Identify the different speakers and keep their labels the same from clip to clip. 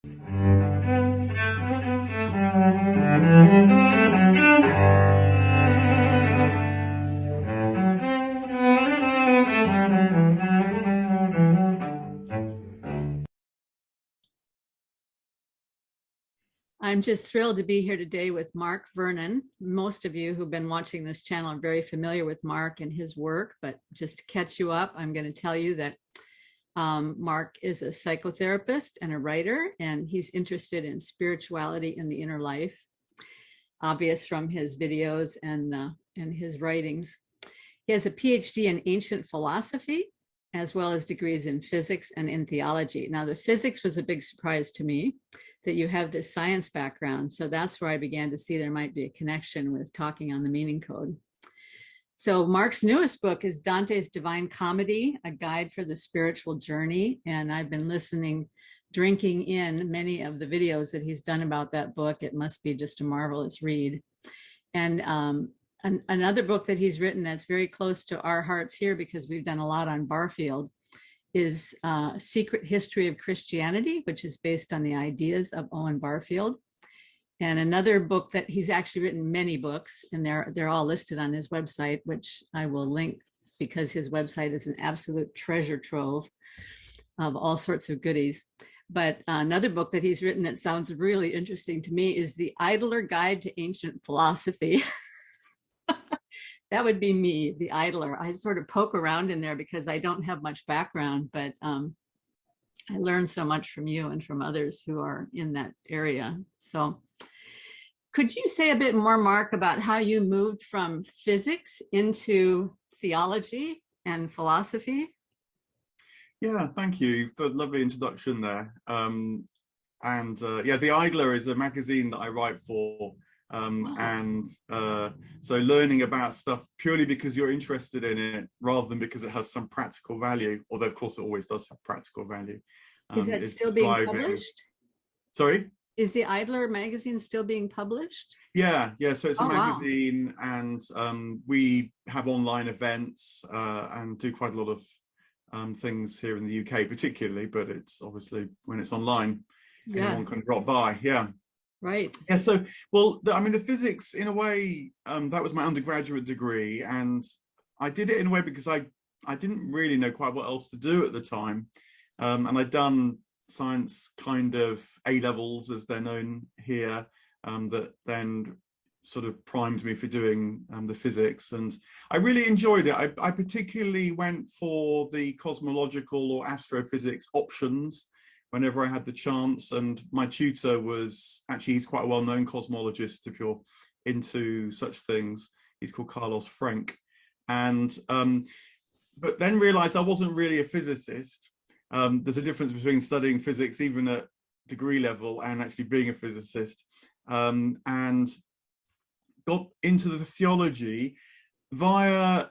Speaker 1: I'm just thrilled to be here today with Mark Vernon. Most of you who've been watching this channel are very familiar with Mark and his work, but just to catch you up, I'm going to tell you that Mark is a psychotherapist and a writer, and he's interested in spirituality and the inner life, obvious from his videos and his writings. He has a PhD in ancient philosophy, as well as degrees in physics and in theology. Now, the physics was a big surprise to me, that you have this science background. So that's where I began to see there might be a connection with talking on the meaning code. So Mark's newest book is Dante's Divine Comedy, a guide for the spiritual journey. And I've been drinking in many of the videos that he's done about that book. It must be just a marvelous read. And another book that he's written that's very close to our hearts here, because we've done a lot on Barfield, is Secret History of Christianity, which is based on the ideas of Owen Barfield. And another book that he's actually written many books, and they're all listed on his website, which I will link because his website is an absolute treasure trove of all sorts of goodies. But another book that he's written that sounds really interesting to me is The Idler Guide to Ancient Philosophy. That would be me, the idler. I sort of poke around in there because I don't have much background, but I learned so much from you and from others who are in that area. So could you say a bit more, Mark, about how you moved from physics into theology and philosophy?
Speaker 2: Yeah, thank you for the lovely introduction there. Yeah, The Idler is a magazine that I write for. So learning about stuff purely because you're interested in it rather than because it has some practical value, although of course it always does have practical value.
Speaker 1: Is that still being published?
Speaker 2: Sorry?
Speaker 1: Is the Idler magazine still being published?
Speaker 2: Yeah, so it's a magazine. Wow. And we have online events and do quite a lot of things here in the UK particularly, but it's obviously when it's online, anyone can drop by.
Speaker 1: Right.
Speaker 2: Yeah, so, well, the physics, in a way, that was my undergraduate degree, and I did it in a way because I didn't really know quite what else to do at the time. And I'd done science kind of A-levels, as they're known here, that then sort of primed me for doing the physics. And I really enjoyed it. I particularly went for the cosmological or astrophysics options whenever I had the chance, and my tutor was actually, he's quite a well-known cosmologist if you're into such things. He's called Carlos Frank. And but then realized I wasn't really a physicist. There's a difference between studying physics even at degree level and actually being a physicist, and got into the theology via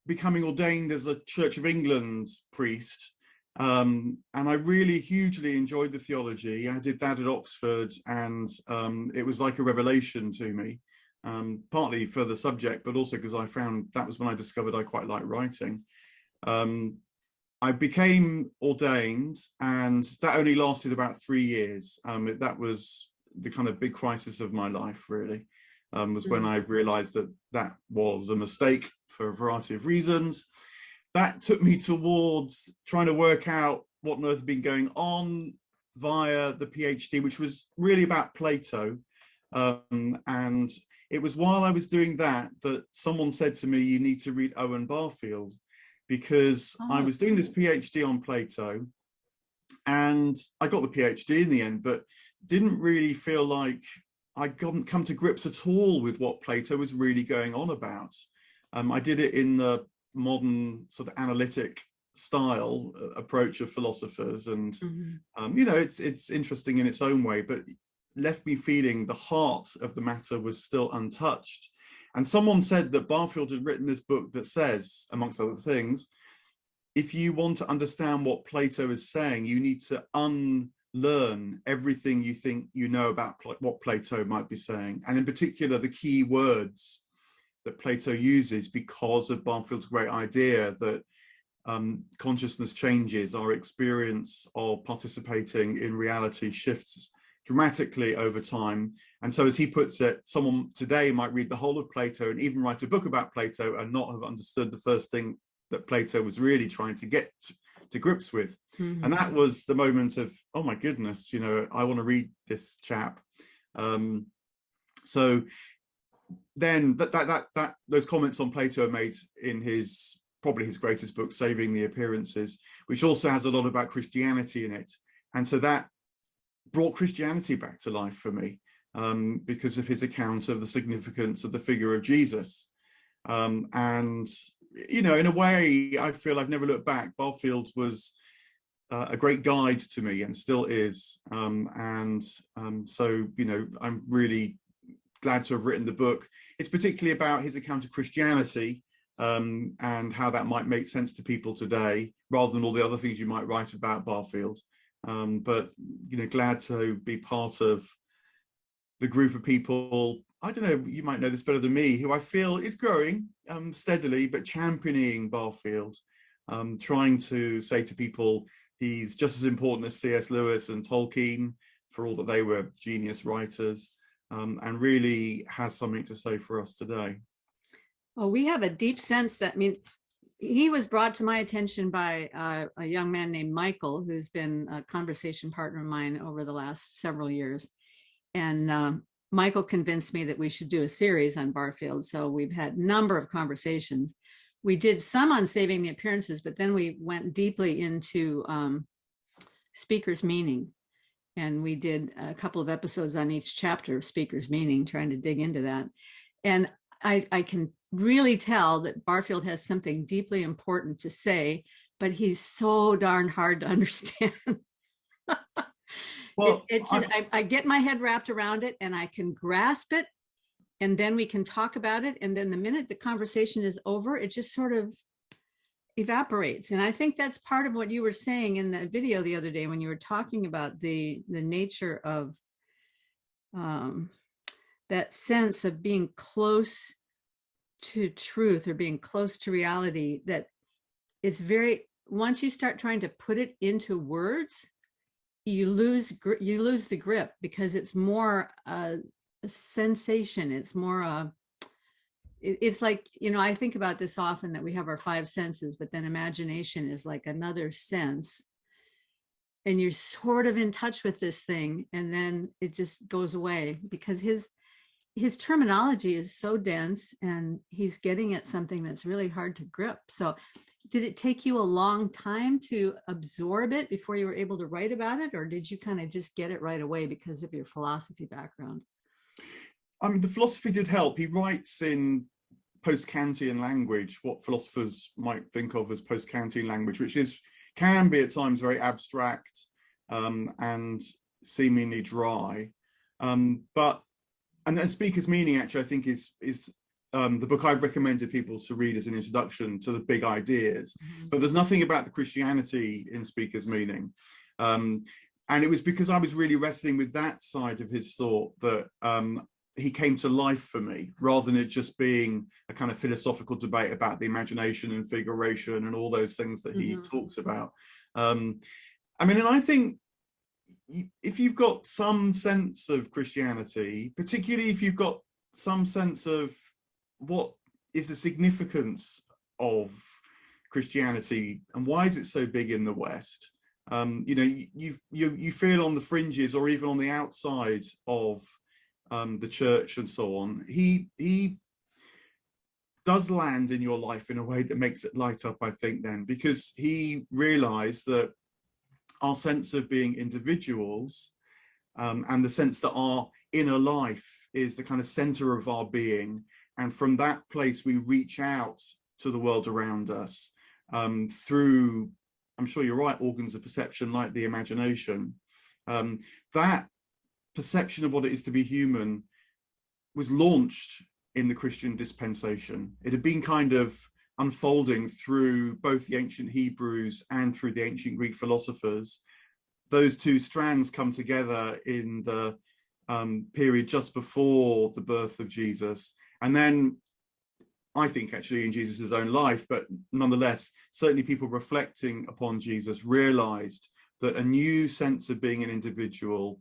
Speaker 2: becoming ordained as a Church of England priest. And I really hugely enjoyed the theology. I did that at Oxford, and it was like a revelation to me, partly for the subject, but also because I found that was when I discovered I quite like writing. I became ordained, and that only lasted about 3 years. That was the kind of big crisis of my life, really, was when I realized that that was a mistake for a variety of reasons. That took me towards trying to work out what on earth had been going on via the PhD, which was really about Plato. And it was while I was doing that that someone said to me, you need to read Owen Barfield, because I was doing this PhD on Plato, and I got the PhD in the end, but didn't really feel like I'd come to grips at all with what Plato was really going on about. I did it in the modern sort of analytic style approach of philosophers, and you know, it's interesting in its own way, but left me feeling the heart of the matter was still untouched. And someone said that Barfield had written this book that says, amongst other things, if you want to understand what Plato is saying, you need to unlearn everything you think you know about what Plato might be saying, and in particular the key words that Plato uses, because of Barfield's great idea that consciousness changes, our experience of participating in reality shifts dramatically over time. And so, as he puts it, someone today might read the whole of Plato and even write a book about Plato and not have understood the first thing that Plato was really trying to get to grips with. Mm-hmm. And that was the moment of, oh my goodness, you know, I want to read this chap. So then those comments on Plato are made in probably his greatest book, Saving the Appearances, which also has a lot about Christianity in it. And so that brought Christianity back to life for me, because of his account of the significance of the figure of Jesus. And, you know, in a way, I feel I've never looked back. Barfield was a great guide to me and still is. So, you know, I'm really glad to have written the book. It's particularly about his account of Christianity, and how that might make sense to people today, rather than all the other things you might write about Barfield. But, you know, glad to be part of the group of people, I don't know, you might know this better than me, who I feel is growing steadily, but championing Barfield, trying to say to people, he's just as important as C.S. Lewis and Tolkien, for all that they were genius writers, and really has something to say for us today.
Speaker 1: Well, we have a deep sense that, I mean, he was brought to my attention by a young man named Michael, who's been a conversation partner of mine over the last several years. And Michael convinced me that we should do a series on Barfield. So we've had a number of conversations. We did some on Saving the Appearances, but then we went deeply into Speaker's Meaning. And we did a couple of episodes on each chapter of Speaker's Meaning, trying to dig into that. And I can really tell that Barfield has something deeply important to say, but he's so darn hard to understand. Well, I get my head wrapped around it and I can grasp it, and then we can talk about it. And then the minute the conversation is over, it just sort of evaporates. And I think that's part of what you were saying in the video the other day when you were talking about the nature of that sense of being close to truth or being close to reality, that it's very, once you start trying to put it into words, you lose the grip, because it's more a sensation. It's more it's like, you know, I think about this often, that we have our five senses, but then imagination is like another sense, and you're sort of in touch with this thing, and then it just goes away, because his terminology is so dense, and he's getting at something that's really hard to grip. So did it take you a long time to absorb it before you were able to write about it, or did you kind of just get it right away because of your philosophy background?
Speaker 2: I mean, the philosophy did help. He writes in post-Kantian language, what philosophers might think of as post-Kantian language, which can be at times very abstract and seemingly dry. And Speaker's Meaning, actually, I think is the book I've recommended people to read as an introduction to the big ideas. Mm-hmm. But there's nothing about the Christianity in Speaker's Meaning. And it was because I was really wrestling with that side of his thought that he came to life for me, rather than it just being a kind of philosophical debate about the imagination and figuration and all those things that he talks about. I mean, and I think if you've got some sense of Christianity, particularly if you've got some sense of what is the significance of Christianity and why is it so big in the West, you know, you feel on the fringes or even on the outside of the church and so on, he does land in your life in a way that makes it light up, I think, then, because he realized that our sense of being individuals and the sense that our inner life is the kind of center of our being, and from that place we reach out to the world around us through, I'm sure you're right, organs of perception like the imagination. That perception of what it is to be human was launched in the Christian dispensation. It had been kind of unfolding through both the ancient Hebrews and through the ancient Greek philosophers. Those two strands come together in the period just before the birth of Jesus. And then I think actually in Jesus's own life, but nonetheless, certainly people reflecting upon Jesus realized that a new sense of being an individual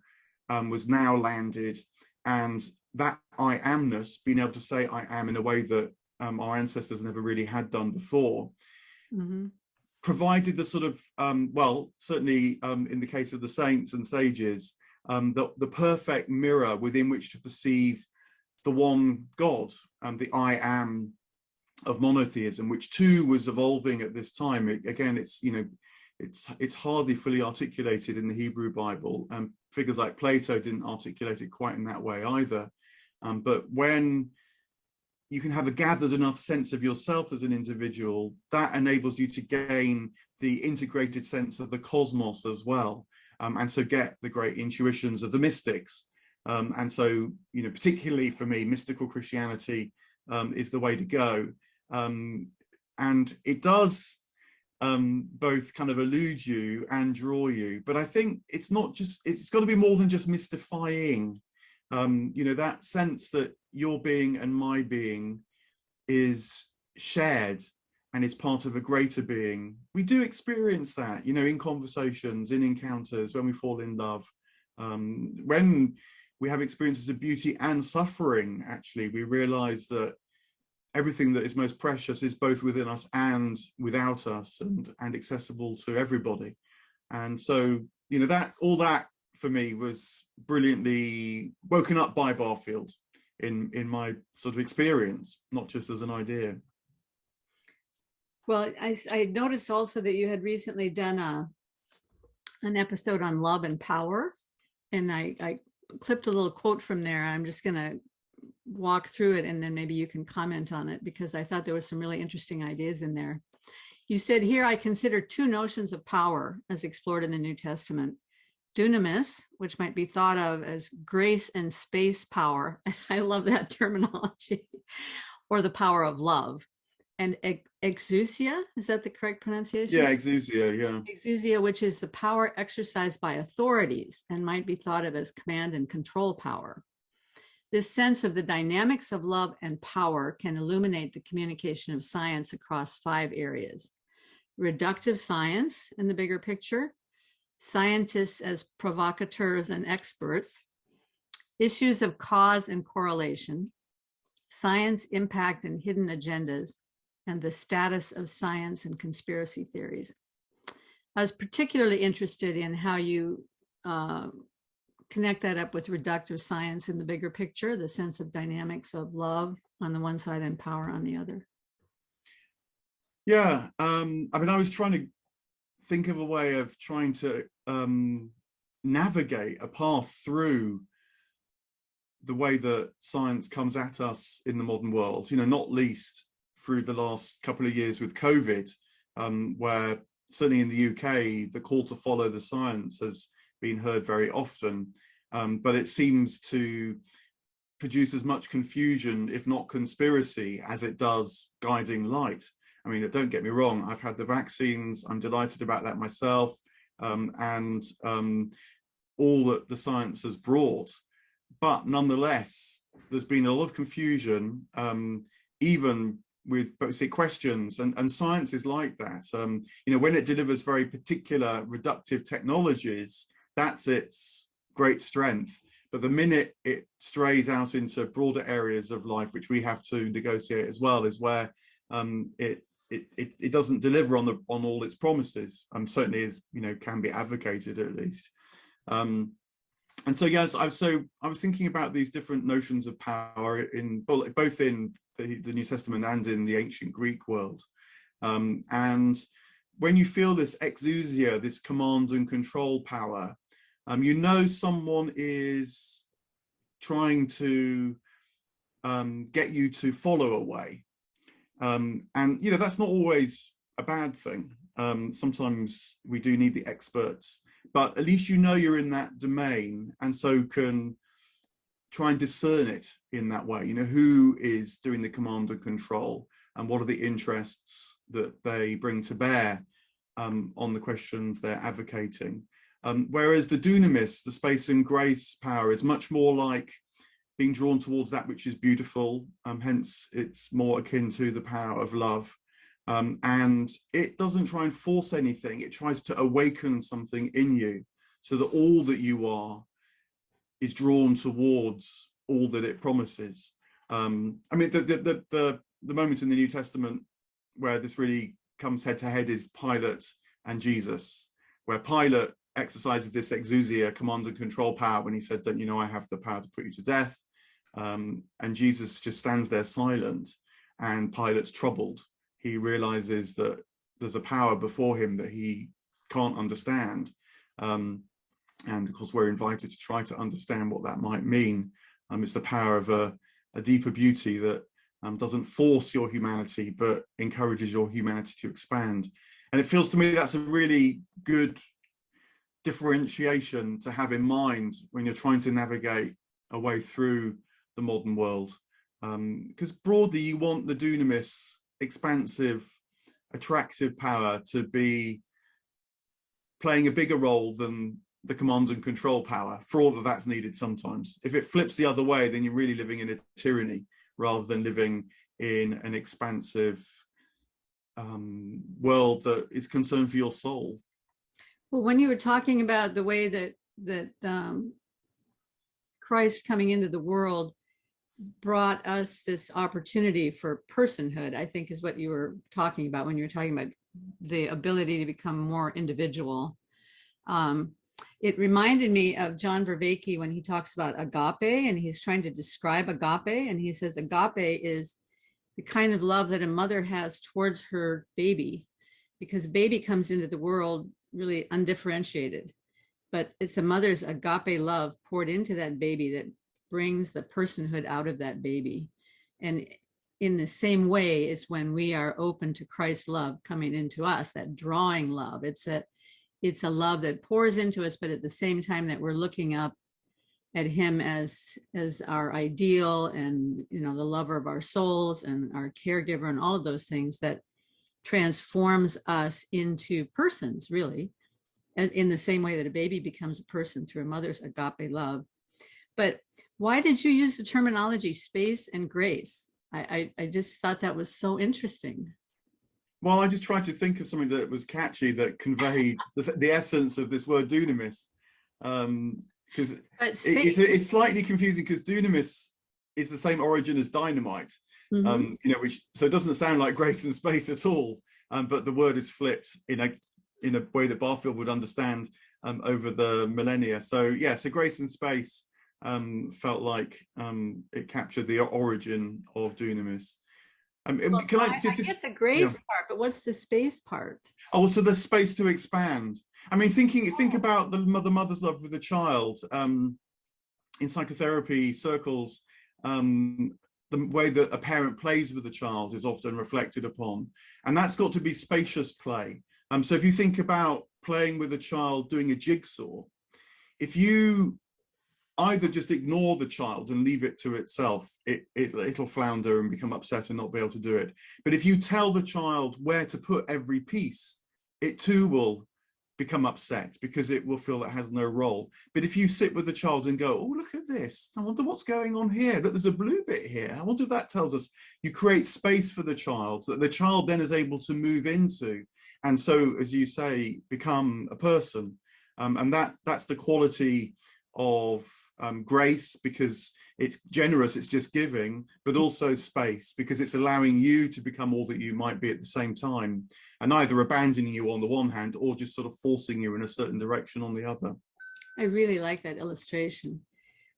Speaker 2: was now landed, and that I amness, being able to say I am in a way that our ancestors never really had done before, provided the sort of, well, certainly in the case of the saints and sages, the perfect mirror within which to perceive the one God, the I am of monotheism, which too was evolving at this time. Again, it's, you know, it's hardly fully articulated in the Hebrew Bible, and figures like Plato didn't articulate it quite in that way either. But when you can have a gathered enough sense of yourself as an individual, that enables you to gain the integrated sense of the cosmos as well, and so get the great intuitions of the mystics. And so, you know, particularly for me, mystical Christianity is the way to go. And it does both kind of elude you and draw you, but I think it's not just, it's got to be more than just mystifying. You know, that sense that your being and my being is shared and is part of a greater being. We do experience that, you know, in conversations, in encounters, when we fall in love, when we have experiences of beauty and suffering. Actually, we realize that everything that is most precious is both within us and without us, and accessible to everybody. And so, you know, that all that for me was brilliantly woken up by Barfield in my sort of experience, not just as an idea.
Speaker 1: Well, I noticed also that you had recently done an episode on love and power, and I clipped a little quote from there. I'm just going to walk through it, and then maybe you can comment on it, because I thought there was some really interesting ideas in there. You said, here I consider two notions of power as explored in the New Testament: dunamis, which might be thought of as grace and space power. I love that terminology. Or the power of love. And exousia, is that the correct pronunciation?
Speaker 2: Yeah, exousia, yeah.
Speaker 1: Exousia, which is the power exercised by authorities and might be thought of as command and control power. This sense of the dynamics of love and power can illuminate the communication of science across 5 areas: reductive science in the bigger picture, scientists as provocateurs and experts, issues of cause and correlation, science impact and hidden agendas, and the status of science and conspiracy theories. I was particularly interested in how you connect that up with reductive science in the bigger picture, the sense of dynamics of love on the one side and power on the other.
Speaker 2: Yeah, I mean, I was trying to think of a way of trying to navigate a path through the way that science comes at us in the modern world, you know, not least through the last couple of years with COVID, where certainly in the UK, the call to follow the science has been heard very often, but it seems to produce as much confusion, if not conspiracy, as it does guiding light. I mean, don't get me wrong, I've had the vaccines, I'm delighted about that myself, and all that the science has brought. But nonetheless, there's been a lot of confusion, even with, say, questions, and science is like that. You know, when it delivers very particular reductive technologies, that's its great strength. But the minute it strays out into broader areas of life, which we have to negotiate as well, is where it doesn't deliver on all its promises. Certainly, as you know, can be advocated at least. And so, yes, I was thinking about these different notions of power in both in the New Testament and in the ancient Greek world. And when you feel this exousia, this command and control power, you know someone is trying to get you to follow a way. And, you know, that's not always a bad thing. Sometimes we do need the experts, but at least you know you're in that domain, and so can try and discern it in that way. You know, who is doing the command and control, and what are the interests that they bring to bear on the questions they're advocating. Whereas the dunamis, the space and grace power, is much more like being drawn towards that which is beautiful. Hence, it's more akin to the power of love. And it doesn't try and force anything. It tries to awaken something in you so that all that you are is drawn towards all that it promises. I mean, the moment in the New Testament where this really comes head to head is Pilate and Jesus, where Pilate exercises this exousia, command and control power, when he said, don't you know I have the power to put you to death? And Jesus just stands there silent, and Pilate's troubled. He realizes that there's a power before him that he can't understand. And of course, we're invited to try to understand what that might mean. It's the power of a deeper beauty that doesn't force your humanity, but encourages your humanity to expand. And it feels to me that's a really good differentiation to have in mind when you're trying to navigate a way through the modern world. Because broadly, you want the dunamis, expansive, attractive power to be playing a bigger role than the command and control power, for all that that's needed sometimes. If it flips the other way, then you're really living in a tyranny rather than living in an expansive world that is concerned for your soul.
Speaker 1: Well, when you were talking about the way that Christ coming into the world brought us this opportunity for personhood, I think is what you were talking about when you were talking about the ability to become more individual. It reminded me of John Vervaeke when he talks about agape, and he's trying to describe agape, and he says agape is the kind of love that a mother has towards her baby, because baby comes into the world really undifferentiated, but it's a mother's agape love poured into that baby that brings the personhood out of that baby. And in the same way is when we are open to Christ's love coming into us, that drawing love. It's a love that pours into us, but at the same time that we're looking up at him as our ideal, and the lover of our souls and our caregiver, and all of those things that transforms us into persons, really, in the same way that a baby becomes a person through a mother's agape love. But why did you use the terminology space and grace? I just thought that was so interesting.
Speaker 2: Well, I just tried to think of something that was catchy, that conveyed the essence of this word dunamis. Because it's slightly confusing, because dunamis is the same origin as dynamite. Mm-hmm. So it doesn't sound like grace and space at all. But the word is flipped in a way that Barfield would understand over the millennia. So yeah, so grace and space felt like it captured the origin of dunamis.
Speaker 1: I get the grace part, but what's the space part?
Speaker 2: Oh, so there's space to expand. I mean, think about the mother's love with the child. In psychotherapy circles, the way that a parent plays with a child is often reflected upon, and that's got to be spacious play. So if you think about playing with a child doing a jigsaw, if you either just ignore the child and leave it to itself, it'll flounder and become upset and not be able to do it. But if you tell the child where to put every piece, it too will become upset, because it will feel it has no role. But if you sit with the child and go, oh, look at this, I wonder what's going on here, look, there's a blue bit here, I wonder if that tells us, you create space for the child that the child then is able to move into, and so, as you say, become a person. And that's the quality of grace, because it's generous, it's just giving, but also space, because it's allowing you to become all that you might be at the same time, and either abandoning you on the one hand or just sort of forcing you in a certain direction on the other.
Speaker 1: I really like that illustration.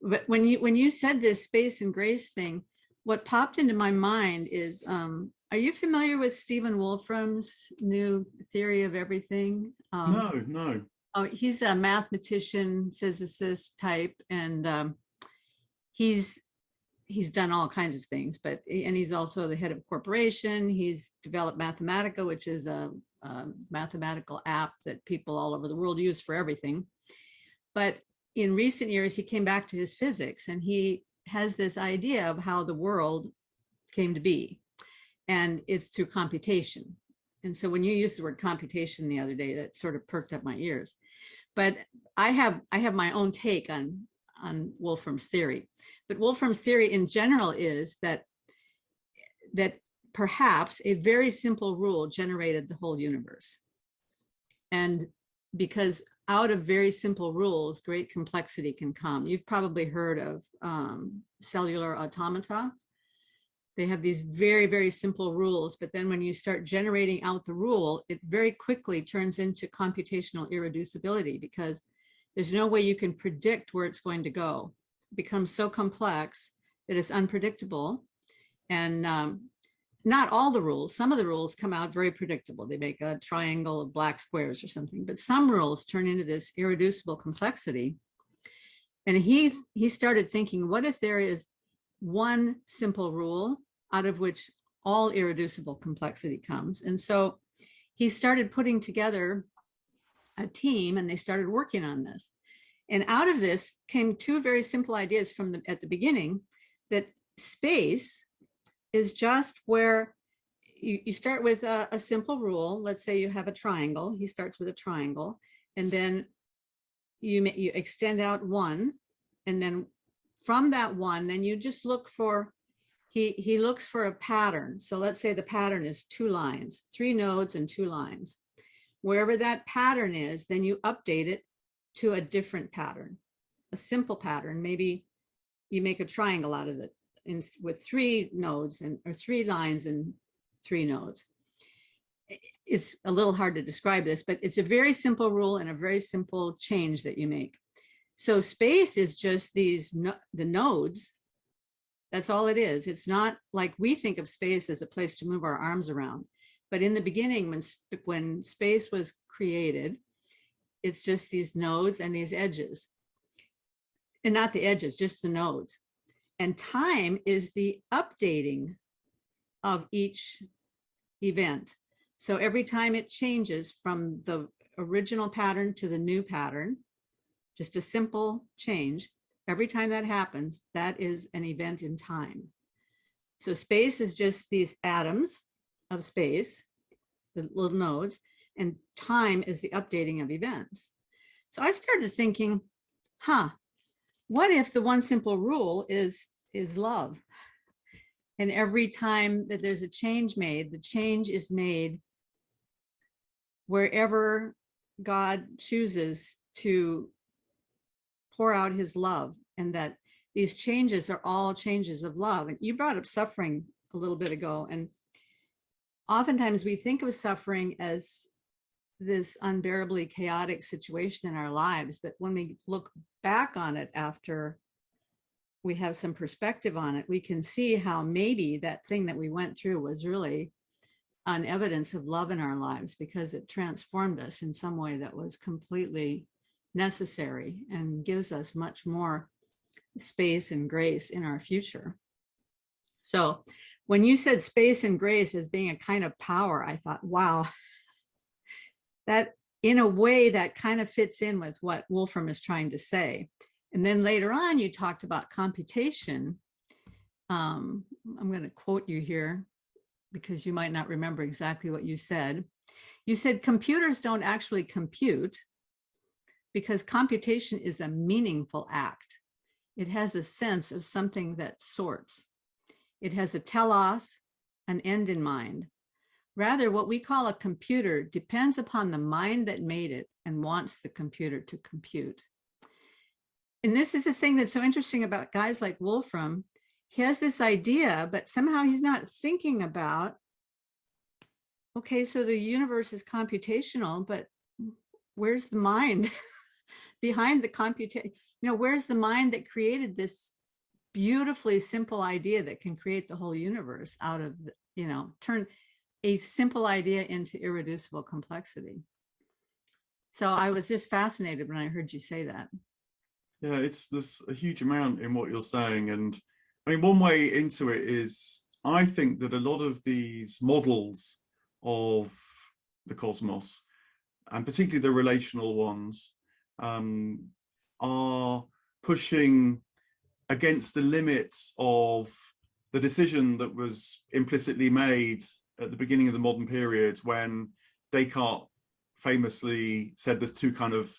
Speaker 1: But when you said this space and grace thing, what popped into my mind is, are you familiar with Stephen Wolfram's new theory of everything?
Speaker 2: No.
Speaker 1: Oh, he's a mathematician, physicist type, and he's done all kinds of things. And he's also the head of a corporation. He's developed Mathematica, which is a mathematical app that people all over the world use for everything. But in recent years, he came back to his physics, and he has this idea of how the world came to be, and it's through computation. And so when you used the word computation the other day, that sort of perked up my ears. But I have my own take on Wolfram's theory. But Wolfram's theory in general is that perhaps a very simple rule generated the whole universe. And because out of very simple rules, great complexity can come. You've probably heard of cellular automata. They have these very, very simple rules, but then when you start generating out the rule, it very quickly turns into computational irreducibility, because there's no way you can predict where it's going to go. It becomes so complex that it's unpredictable. And not all the rules, some of the rules come out very predictable. They make a triangle of black squares or something, but some rules turn into this irreducible complexity. And he started thinking, what if there is one simple rule out of which all irreducible complexity comes? And so he started putting together a team, and they started working on this. And out of this came two very simple ideas at the beginning, that space is just where you start with a simple rule. Let's say you have a triangle. He starts with a triangle, and then you extend out one, and then from that one, then you just look for, he looks for a pattern. So let's say the pattern is 2 lines, 3 nodes and 2 lines. Wherever that pattern is, then you update it to a different pattern, a simple pattern. Maybe you make a triangle out of it with 3 nodes or 3 lines and 3 nodes. It's a little hard to describe this, but it's a very simple rule and a very simple change that you make. So space is just the nodes. That's all it is. It's not like we think of space as a place to move our arms around. But in the beginning, when space was created, it's just these nodes and these edges. And not the edges, just the nodes. And time is the updating of each event. So every time it changes from the original pattern to the new pattern, just a simple change, every time that happens, that is an event in time. So space is just these atoms of space, the little nodes, and time is the updating of events. So I started thinking, what if the one simple rule is love? And every time that there's a change made, the change is made wherever God chooses to pour out his love, and that these changes are all changes of love. And you brought up suffering a little bit ago, and oftentimes we think of suffering as this unbearably chaotic situation in our lives, but when we look back on it after we have some perspective on it, we can see how maybe that thing that we went through was really an evidence of love in our lives, because it transformed us in some way that was completely necessary and gives us much more space and grace in our future. So when you said space and grace as being a kind of power, I thought, wow, that in a way that kind of fits in with what Wolfram is trying to say. And then later on, you talked about computation. I'm going to quote you here because you might not remember exactly what you said. You said computers don't actually compute because computation is a meaningful act. It has a sense of something that sorts. It has a telos, an end in mind. Rather, what we call a computer depends upon the mind that made it and wants the computer to compute. And this is the thing that's so interesting about guys like Wolfram. He has this idea, but somehow he's not thinking about, okay, so the universe is computational, but where's the mind behind the computation? Where's the mind that created this beautifully simple idea that can create the whole universe out of, turn a simple idea into irreducible complexity? So I was just fascinated when I heard you say that.
Speaker 2: Yeah, there's a huge amount in what you're saying. And I mean, one way into it is, I think that a lot of these models of the cosmos, and particularly the relational ones, are pushing against the limits of the decision that was implicitly made at the beginning of the modern period, when Descartes famously said there's 2 kind of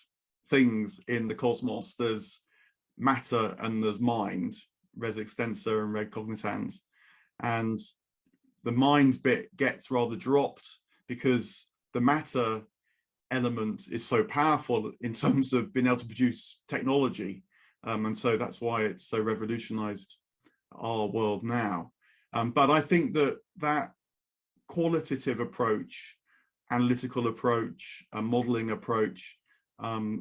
Speaker 2: things in the cosmos. There's matter and there's mind, res extensa and res cognitans, and the mind bit gets rather dropped because the matter element is so powerful in terms of being able to produce technology, and so that's why it's so revolutionized our world now. But I think that qualitative approach, analytical approach, modeling approach,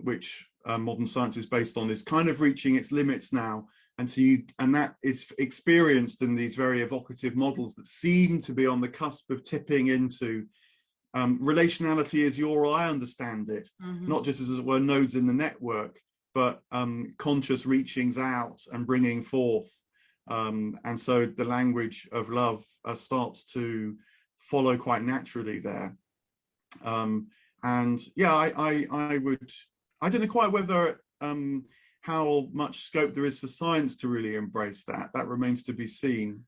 Speaker 2: which modern science is based on, is kind of reaching its limits now. And so and that is experienced in these very evocative models that seem to be on the cusp of tipping into relationality as you or I understand it, not just as it were nodes in the network, but conscious reachings out and bringing forth. And so the language of love starts to follow quite naturally there. And yeah, I don't know quite whether how much scope there is for science to really embrace that. That remains to be seen,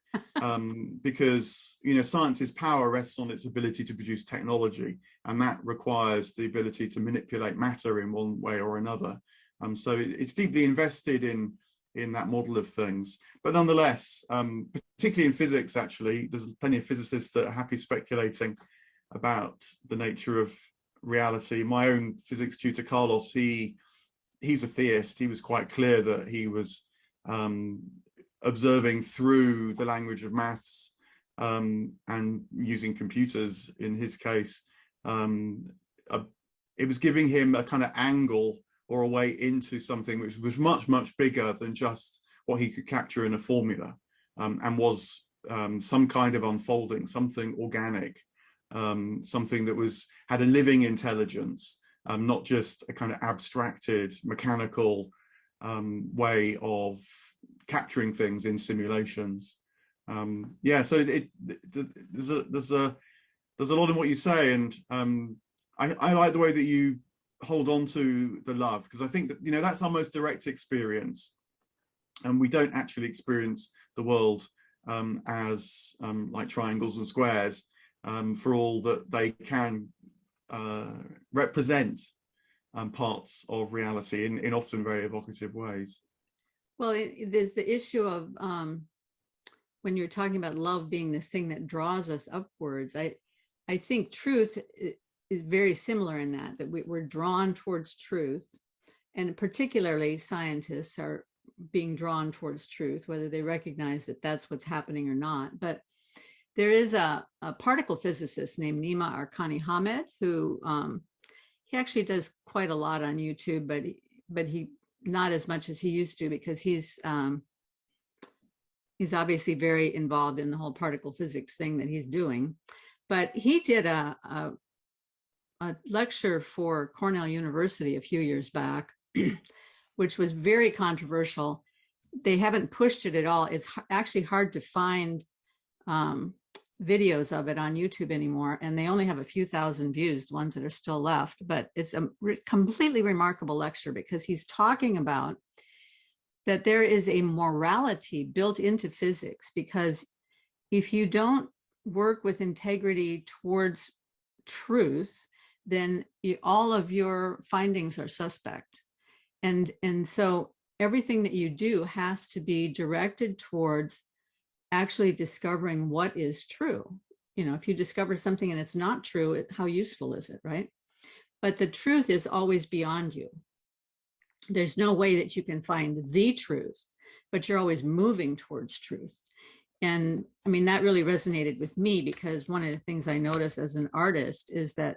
Speaker 2: because, you know, science's power rests on its ability to produce technology, and that requires the ability to manipulate matter in one way or another. So it's deeply invested in that model of things. But nonetheless, particularly in physics, actually, there's plenty of physicists that are happy speculating about the nature of reality. My own physics tutor, Carlos, he's a theist. He was quite clear that he was observing through the language of maths, and using computers in his case. It was giving him a kind of angle or a way into something which was much, much bigger than just what he could capture in a formula, and was some kind of unfolding, something organic, something that had a living intelligence, not just a kind of abstracted, mechanical way of capturing things in simulations. Yeah, so there's a lot in what you say, and I like the way that you hold on to the love, because I think that, you know, that's our most direct experience, and we don't actually experience the world as like triangles and squares, for all that they can represent parts of reality in often very evocative ways.
Speaker 1: Well, there's the issue of when you're talking about love being this thing that draws us upwards. I think truth is very similar in that we're drawn towards truth, and particularly scientists are being drawn towards truth, whether they recognize that that's what's happening or not. But there is a particle physicist named Nima Arkani Hamed, who he actually does quite a lot on YouTube, but he not as much as he used to, because he's obviously very involved in the whole particle physics thing that he's doing. But he did a lecture for Cornell University a few years back, which was very controversial. They haven't pushed it at all. It's actually hard to find videos of it on YouTube anymore, and they only have a few thousand views, the ones that are still left. But it's a completely remarkable lecture, because he's talking about that there is a morality built into physics, because if you don't work with integrity towards truth, then all of your findings are suspect. And so everything that you do has to be directed towards actually discovering what is true. You know, if you discover something and it's not true, how useful is it, right? But the truth is always beyond you. There's no way that you can find the truth, but you're always moving towards truth. And I mean, that really resonated with me, because one of the things I notice as an artist is that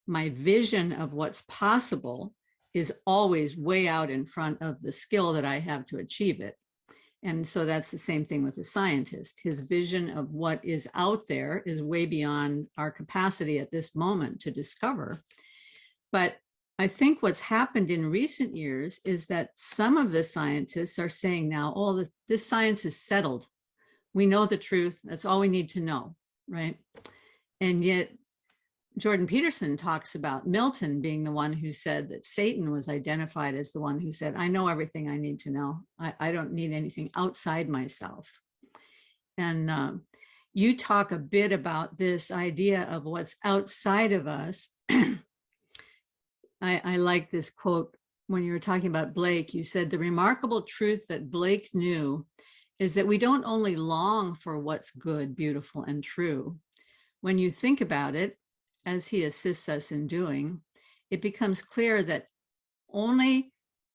Speaker 1: my vision of what's possible is always way out in front of the skill that I have to achieve it. And so that's the same thing with a scientist. His vision of what is out there is way beyond our capacity at this moment to discover. But I think what's happened in recent years is that some of the scientists are saying now, oh, this science is settled. We know the truth. That's all we need to know, right? And yet Jordan Peterson talks about Milton being the one who said that Satan was identified as the one who said, I know everything I need to know. I don't need anything outside myself. And you talk a bit about this idea of what's outside of us. I like this quote when you were talking about Blake, you said the remarkable truth that Blake knew is that we don't only long for what's good, beautiful, and true. When you think about it, as he assists us in doing, it becomes clear that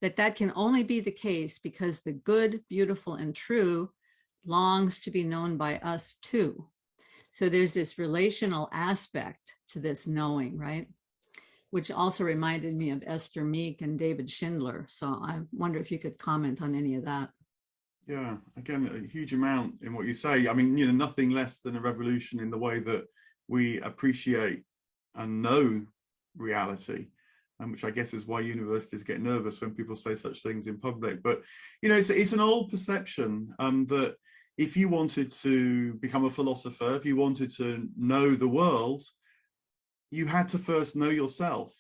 Speaker 1: that can only be the case because the good, beautiful, and true longs to be known by us too. So there's this relational aspect to this knowing, right? Which also reminded me of Esther Meek and David Schindler. So I wonder if you could comment on any of that.
Speaker 2: Yeah, again, a huge amount in what you say. I mean, you know, nothing less than a revolution in the way that we appreciate and know reality, and which I guess is why universities get nervous when people say such things in public. But, you know, it's an old perception that if you wanted to become a philosopher, if you wanted to know the world, you had to first know yourself,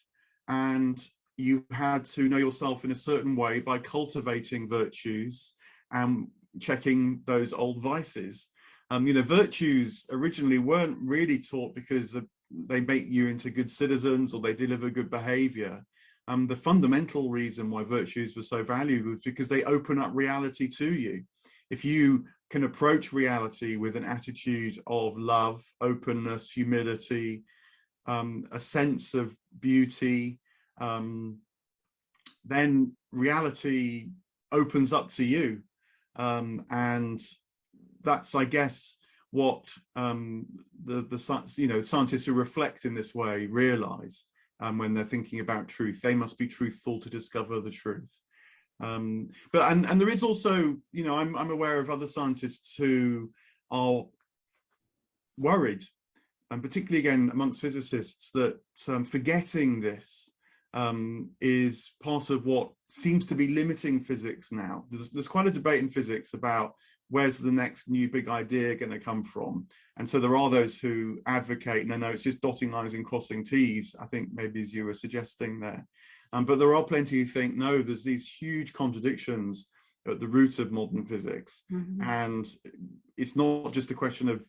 Speaker 2: and you had to know yourself in a certain way by cultivating virtues and checking those old vices. You know, virtues originally weren't really taught because they make you into good citizens or they deliver good behavior. The fundamental reason why virtues were so valued was because they open up reality to you. If you can approach reality with an attitude of love, openness, humility, a sense of beauty, then reality opens up to you. And that's, I guess, what the scientists who reflect in this way realize when they're thinking about truth. They must be truthful to discover the truth. But there is also, you know, I'm aware of other scientists who are worried, and particularly again amongst physicists, that forgetting this is part of what seems to be limiting physics now. There's quite a debate in physics about where's the next new big idea going to come from. And so there are those who advocate, no, it's just dotting lines and crossing T's, I think maybe as you were suggesting there. But there are plenty who think, no, there's these huge contradictions at the root of modern physics. Mm-hmm. And it's not just a question of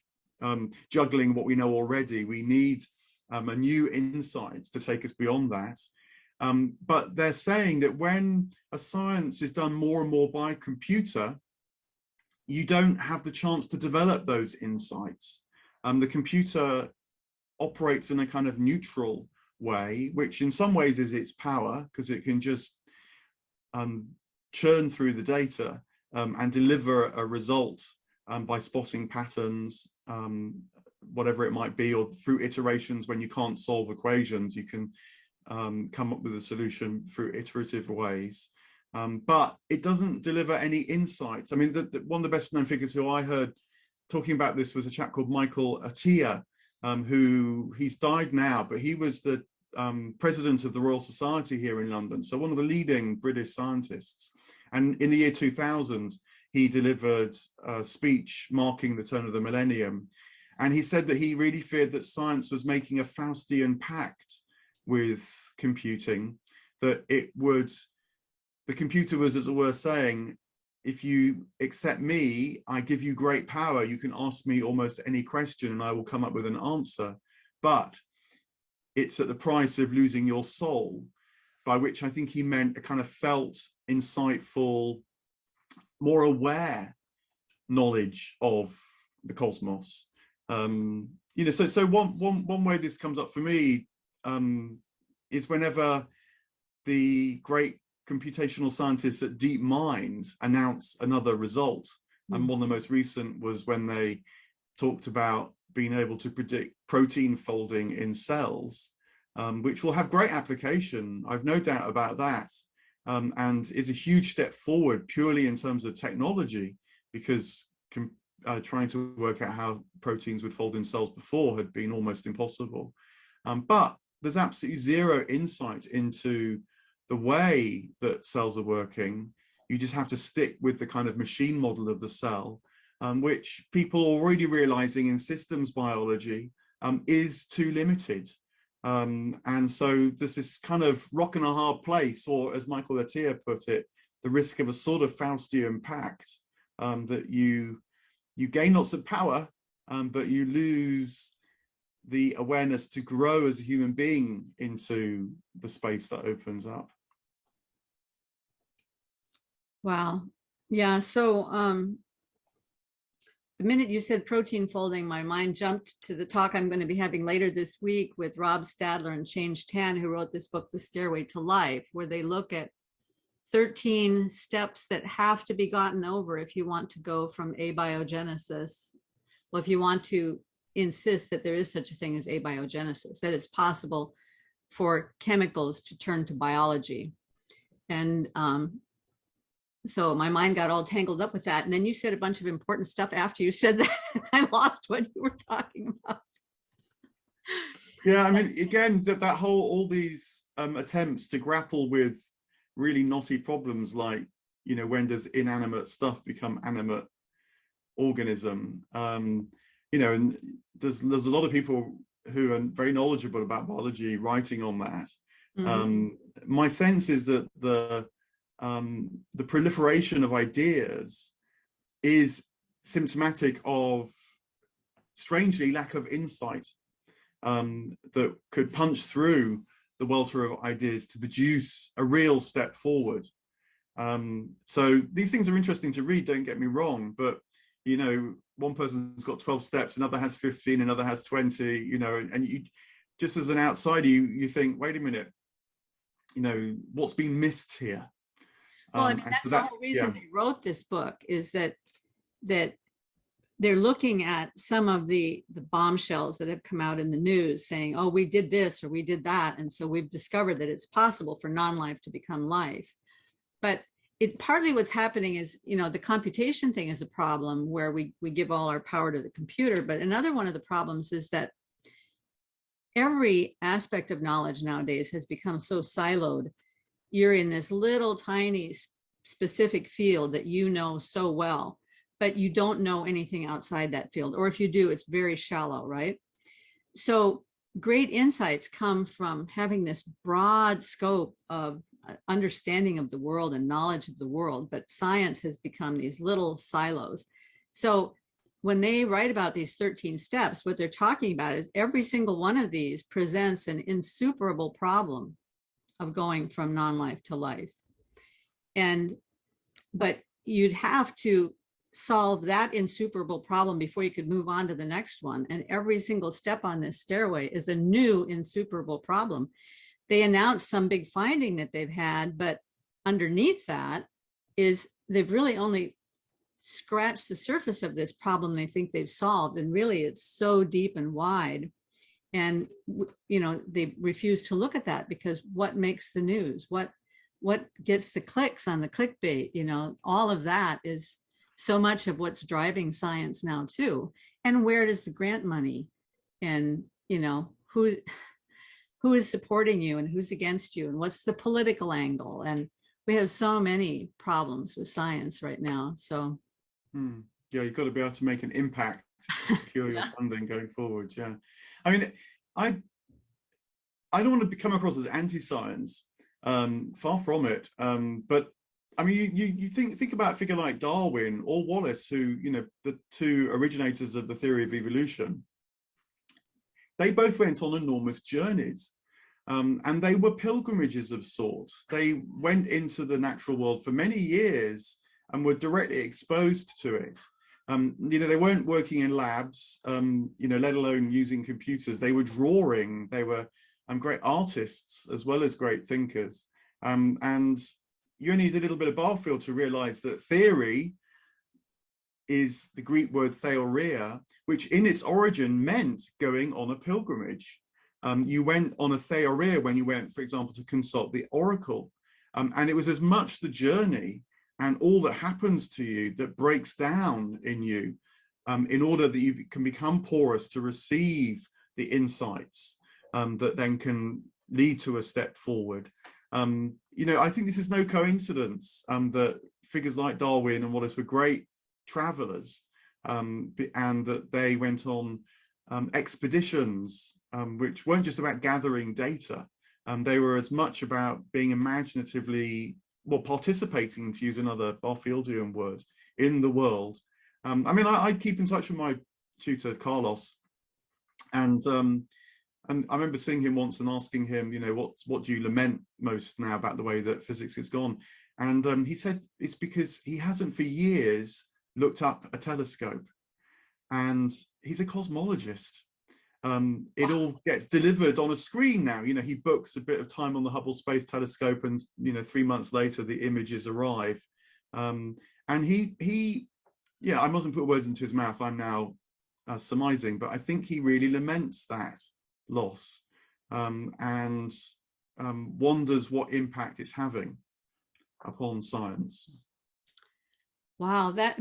Speaker 2: juggling what we know already. We need a new insight to take us beyond that. But they're saying that when a science is done more and more by computer, you don't have the chance to develop those insights. The computer operates in a kind of neutral way, which in some ways is its power, because it can just churn through the data and deliver a result by spotting patterns, whatever it might be, or through iterations. When you can't solve equations, you can come up with a solution through iterative ways. But it doesn't deliver any insights. I mean, one of the best known figures who I heard talking about this was a chap called Michael Atiyah, who he's died now, but he was the president of the Royal Society here in London. So one of the leading British scientists. And in the year 2000, he delivered a speech marking the turn of the millennium. And he said that he really feared that science was making a Faustian pact with computing, that the computer was, as it were, saying, if you accept me, I give you great power. You can ask me almost any question and I will come up with an answer. But it's at the price of losing your soul, by which I think he meant a kind of felt, insightful, more aware knowledge of the cosmos. You know, so one way this comes up for me is whenever the great computational scientists at DeepMind announce another result. And one of the most recent was when they talked about being able to predict protein folding in cells, which will have great application. I've no doubt about that, and is a huge step forward purely in terms of technology, because trying to work out how proteins would fold in cells before had been almost impossible. But there's absolutely zero insight into the way that cells are working. You just have to stick with the kind of machine model of the cell, which people are already realizing in systems biology is too limited. And so there's this kind of rock and a hard place, or as Michael Atiyah put it, the risk of a sort of Faustian pact, that you gain lots of power, but you lose the awareness to grow as a human being into the space that opens up.
Speaker 1: Wow. Yeah. So the minute you said protein folding, my mind jumped to the talk I'm going to be having later this week with Rob Stadler and Change Tan, who wrote this book, The Stairway to Life, where they look at 13 steps that have to be gotten over if you want to go from abiogenesis. Well, if you want to insist that there is such a thing as abiogenesis, that it's possible for chemicals to turn to biology. And so my mind got all tangled up with that. And then you said a bunch of important stuff after you said that. I lost what you were talking about.
Speaker 2: Yeah, I mean, again, that whole, all these attempts to grapple with really knotty problems like, you know, when does inanimate stuff become animate organism? You know, and there's a lot of people who are very knowledgeable about biology writing on that. Mm-hmm. My sense is that the proliferation of ideas is symptomatic of, strangely, lack of insight that could punch through the welter of ideas to produce a real step forward. So these things are interesting to read, don't get me wrong, but, you know, one person's got 12 steps, another has 15, another has 20, you know, and you just as an outsider, you think, wait a minute, you know, what's been missed here?
Speaker 1: Well, I mean, that's the whole reason they wrote this book, is that they're looking at some of the bombshells that have come out in the news saying, oh, we did this or we did that. And so we've discovered that it's possible for non-life to become life. But partly what's happening is, you know, the computation thing is a problem where we give all our power to the computer. But another one of the problems is that every aspect of knowledge nowadays has become so siloed. You're in this little tiny specific field that you know so well, but you don't know anything outside that field. Or if you do, it's very shallow, right? So great insights come from having this broad scope of understanding of the world and knowledge of the world, but science has become these little silos. So when they write about these 13 steps, what they're talking about is every single one of these presents an insuperable problem of going from non-life to life. But you'd have to solve that insuperable problem before you could move on to the next one. And every single step on this stairway is a new insuperable problem. They announced some big finding that they've had, but underneath that is they've really only scratched the surface of this problem they think they've solved. And really it's so deep and wide. And, you know, they refuse to look at that because what makes the news? What gets the clicks on the clickbait? You know, all of that is so much of what's driving science now too. And where does the grant money, and, you know, who is supporting you and who's against you, and what's the political angle? And we have so many problems with science right now. So
Speaker 2: yeah, you've got to be able to make an impact to secure your funding going forward. Yeah, I mean, I don't want to come across as anti-science, far from it, but I mean, you think about a figure like Darwin or Wallace, who, you know, the two originators of the theory of evolution. They both went on enormous journeys, and they were pilgrimages of sorts. They went into the natural world for many years and were directly exposed to it. You know, they weren't working in labs, you know, let alone using computers. They were drawing. They were great artists as well as great thinkers. And you only need a little bit of Barfield to realize that theory is the Greek word theoria, which in its origin meant going on a pilgrimage. You went on a theoria when you went, for example, to consult the oracle. And it was as much the journey and all that happens to you that breaks down in you, in order that you can become porous to receive the insights that then can lead to a step forward. You know, I think this is no coincidence that figures like Darwin and Wallace were great travelers, and that they went on expeditions which weren't just about gathering data. They were as much about being imaginatively, well, participating, to use another Barfieldian word, in the world. I mean, I keep in touch with my tutor, Carlos, and I remember seeing him once and asking him, you know, what do you lament most now about the way that physics has gone? And he said it's because he hasn't for years looked up a telescope, and he's a cosmologist. It all gets delivered on a screen now. He books a bit of time on the Hubble Space Telescope, and 3 months later the images arrive. And he I mustn't put words into his mouth. I'm now surmising, but I think he really laments that loss, and wonders what impact it's having upon science.
Speaker 1: Wow, that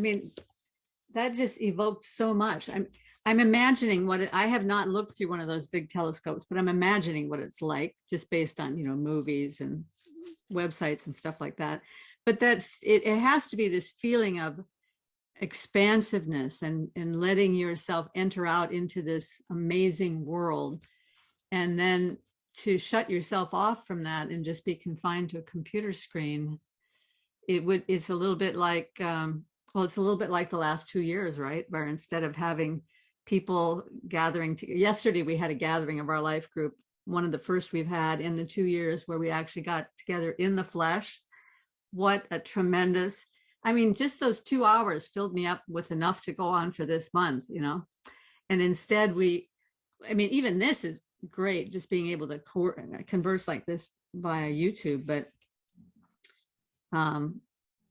Speaker 1: just evoked so much. I'm imagining I have not looked through one of those big telescopes, but I'm imagining what it's like just based on, movies and websites and stuff like that. But that it has to be this feeling of expansiveness and letting yourself enter out into this amazing world, and then to shut yourself off from that and just be confined to a computer screen. It's a little bit like, it's a little bit like the last 2 years, right? Where instead of having people gathering yesterday, we had a gathering of our life group, one of the first we've had in the 2 years, where we actually got together in the flesh. What a tremendous, just those 2 hours filled me up with enough to go on for this month, and instead even this is great, just being able to converse like this via YouTube. But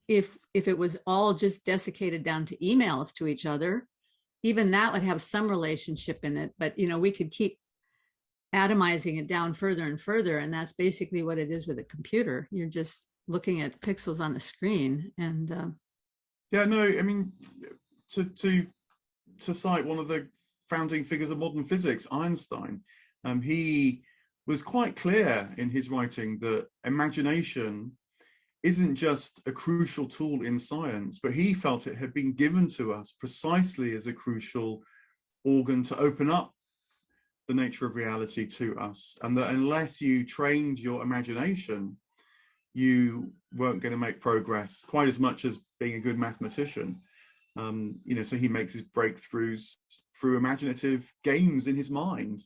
Speaker 1: if it was all just desiccated down to emails to each other, even that would have some relationship in it. But we could keep atomizing it down further and further, and that's basically what it is with a computer. You're just looking at pixels on the screen. And
Speaker 2: to cite one of the founding figures of modern physics, Einstein, he was quite clear in his writing that imagination isn't just a crucial tool in science, but he felt it had been given to us precisely as a crucial organ to open up the nature of reality to us, and that unless you trained your imagination, you weren't going to make progress quite as much as being a good mathematician. So he makes his breakthroughs through imaginative games in his mind,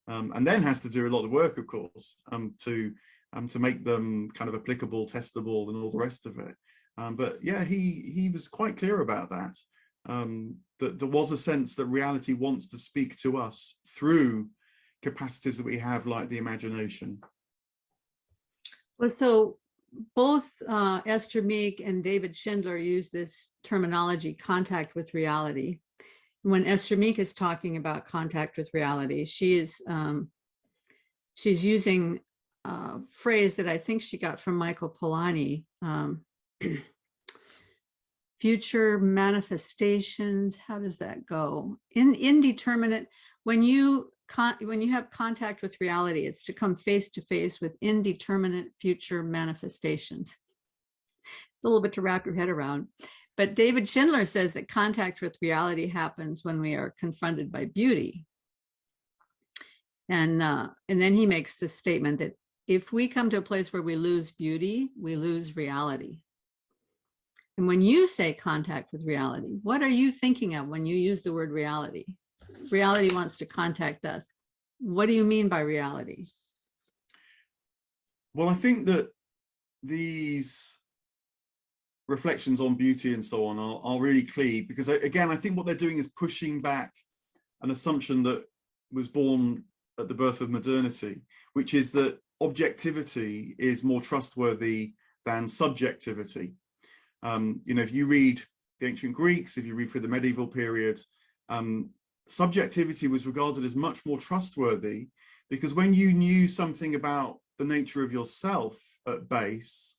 Speaker 2: and then has to do a lot of work, of course, to make them kind of applicable, testable, and all the rest of it. But yeah, he was quite clear about that, that there was a sense that reality wants to speak to us through capacities that we have, like the imagination.
Speaker 1: Well, so both Esther Meek and David Schindler use this terminology, contact with reality. When Esther Meek is talking about contact with reality, she's using a phrase that I think she got from Michael Polanyi, future manifestations. How does that go? Indeterminate. When you have contact with reality, it's to come face to face with indeterminate future manifestations. It's a little bit to wrap your head around. But David Schindler says that contact with reality happens when we are confronted by beauty. And then he makes this statement that if we come to a place where we lose beauty, we lose reality. And when you say contact with reality, what are you thinking of when you use the word reality? Reality wants to contact us. What do you mean by reality?
Speaker 2: Well, I think that these reflections on beauty and so on are really key, because again, I think what they're doing is pushing back an assumption that was born at the birth of modernity, which is that objectivity is more trustworthy than subjectivity. If you read the ancient Greeks, if you read through the medieval period, subjectivity was regarded as much more trustworthy, because when you knew something about the nature of yourself at base,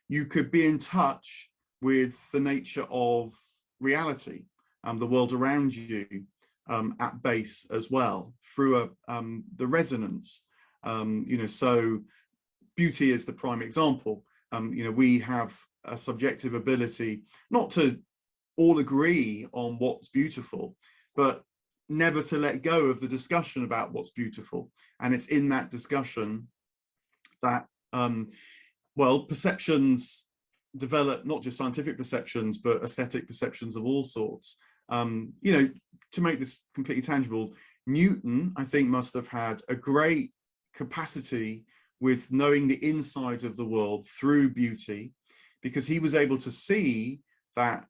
Speaker 2: you could be in touch with the nature of reality, the world around you, at base as well, through the resonance. So beauty is the prime example. We have a subjective ability not to all agree on what's beautiful, but never to let go of the discussion about what's beautiful. And it's in that discussion that, perceptions develop, not just scientific perceptions, but aesthetic perceptions of all sorts. To make this completely tangible, Newton, I think, must have had a great capacity with knowing the inside of the world through beauty, because he was able to see that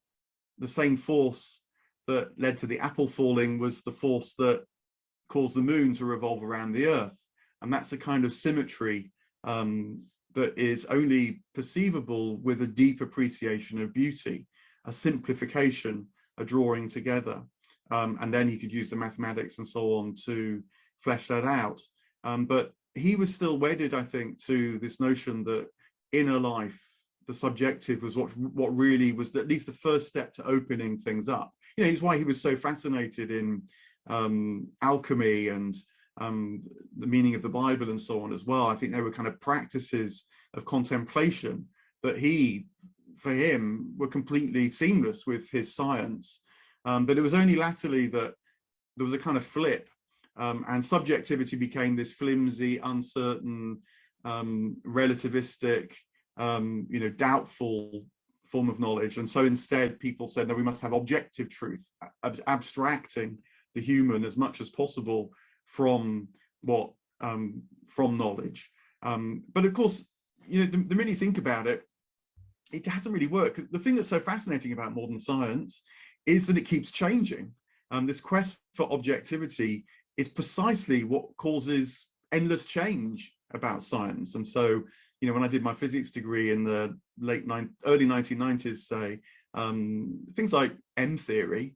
Speaker 2: the same force that led to the apple falling was the force that caused the moon to revolve around the earth. And that's a kind of symmetry that is only perceivable with a deep appreciation of beauty, a simplification, a drawing together. And then he could use the mathematics and so on to flesh that out. But he was still wedded, I think, to this notion that inner life, the subjective, was what really was at least the first step to opening things up. You know, it's why he was so fascinated in alchemy and the meaning of the Bible and so on as well. I think they were kind of practices of contemplation that for him, were completely seamless with his science. But it was only latterly that there was a kind of flip, and subjectivity became this flimsy, uncertain, relativistic, doubtful form of knowledge. And so instead people said, no, we must have objective truth, abstracting the human as much as possible from knowledge. But of course, the minute you think about it, it hasn't really worked. Because the thing that's so fascinating about modern science is that it keeps changing. This quest for objectivity is precisely what causes endless change about science. And so, when I did my physics degree in the early 1990s, say, things like M theory,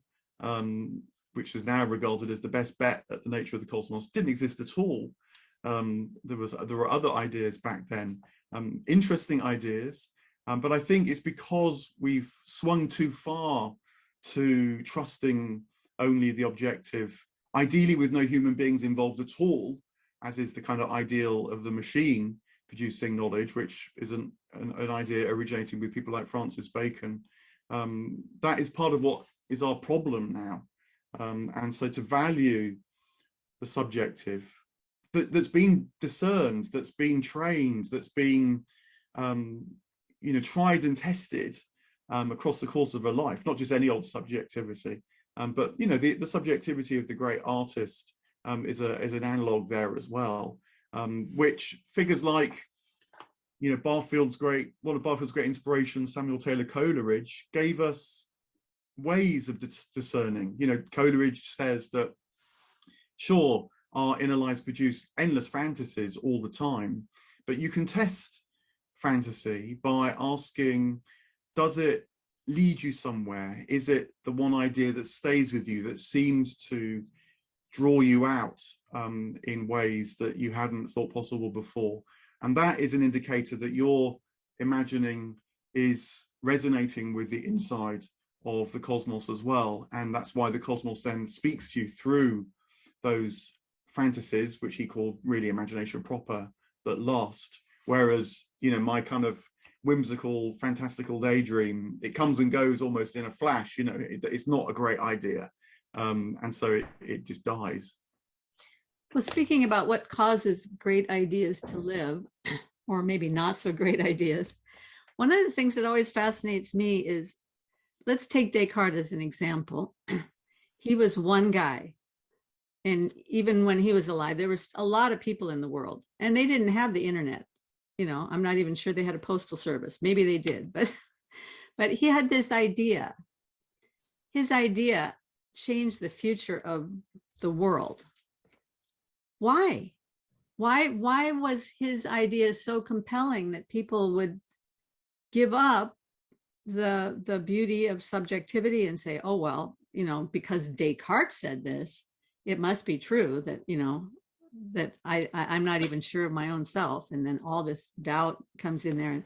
Speaker 2: which is now regarded as the best bet at the nature of the cosmos, didn't exist at all. There were other ideas back then, interesting ideas, but I think it's because we've swung too far to trusting only the objective, ideally with no human beings involved at all, as is the kind of ideal of the machine producing knowledge, which is an idea originating with people like Francis Bacon. That is part of what is our problem now. And so to value the subjective that's been discerned, that's been trained, that's been tried and tested across the course of a life, not just any old subjectivity, but the subjectivity of the great artist is an analog there as well, which figures like one of Barfield's great inspirations, Samuel Taylor Coleridge, gave us ways of discerning. Coleridge says that, sure, our inner lives produce endless fantasies all the time, but you can test fantasy by asking, does it lead you somewhere? Is it the one idea that stays with you, that seems to draw you out in ways that you hadn't thought possible before? And that is an indicator that your imagining is resonating with the inside of the cosmos as well. And that's why the cosmos then speaks to you through those fantasies, which he called really imagination proper, that last. Whereas, my kind of whimsical, fantastical daydream, it comes and goes almost in a flash. It's not a great idea. And so it just dies.
Speaker 1: Well, speaking about what causes great ideas to live, or maybe not so great ideas, one of the things that always fascinates me is, let's take Descartes as an example. He was one guy. And even when he was alive, there was a lot of people in the world, and they didn't have the internet. I'm not even sure they had a postal service. Maybe they did, but he had this idea. His idea changed the future of the world. Why? Why was his idea so compelling that people would give up the beauty of subjectivity and say, oh, well, because Descartes said this, it must be true that, that I'm not even sure of my own self. And then all this doubt comes in there. And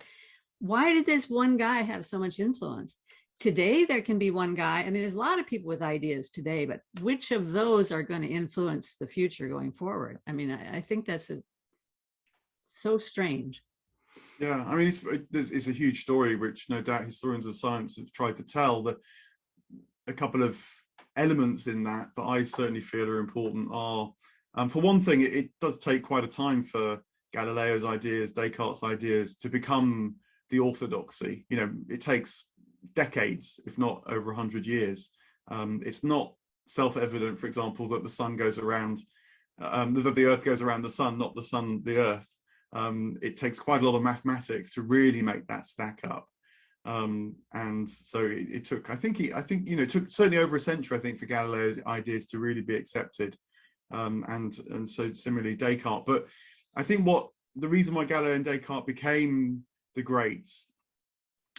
Speaker 1: why did this one guy have so much influence? Today, there can be one guy. I mean, there's a lot of people with ideas today, but which of those are going to influence the future going forward? I mean, I think that's so strange.
Speaker 2: Yeah, I mean, it's a huge story, which no doubt historians of science have tried to tell. That a couple of elements in that I certainly feel are important are, for one thing, it does take quite a time for Galileo's ideas, Descartes' ideas to become the orthodoxy. It takes decades, if not over 100 years. It's not self-evident, for example, that the sun goes around, that the earth goes around the sun, not the sun, the earth. It takes quite a lot of mathematics to really make that stack up. And so it took, I think, it took certainly over a century, I think, for Galileo's ideas to really be accepted. And so similarly Descartes. But I think the reason why Galileo and Descartes became the greats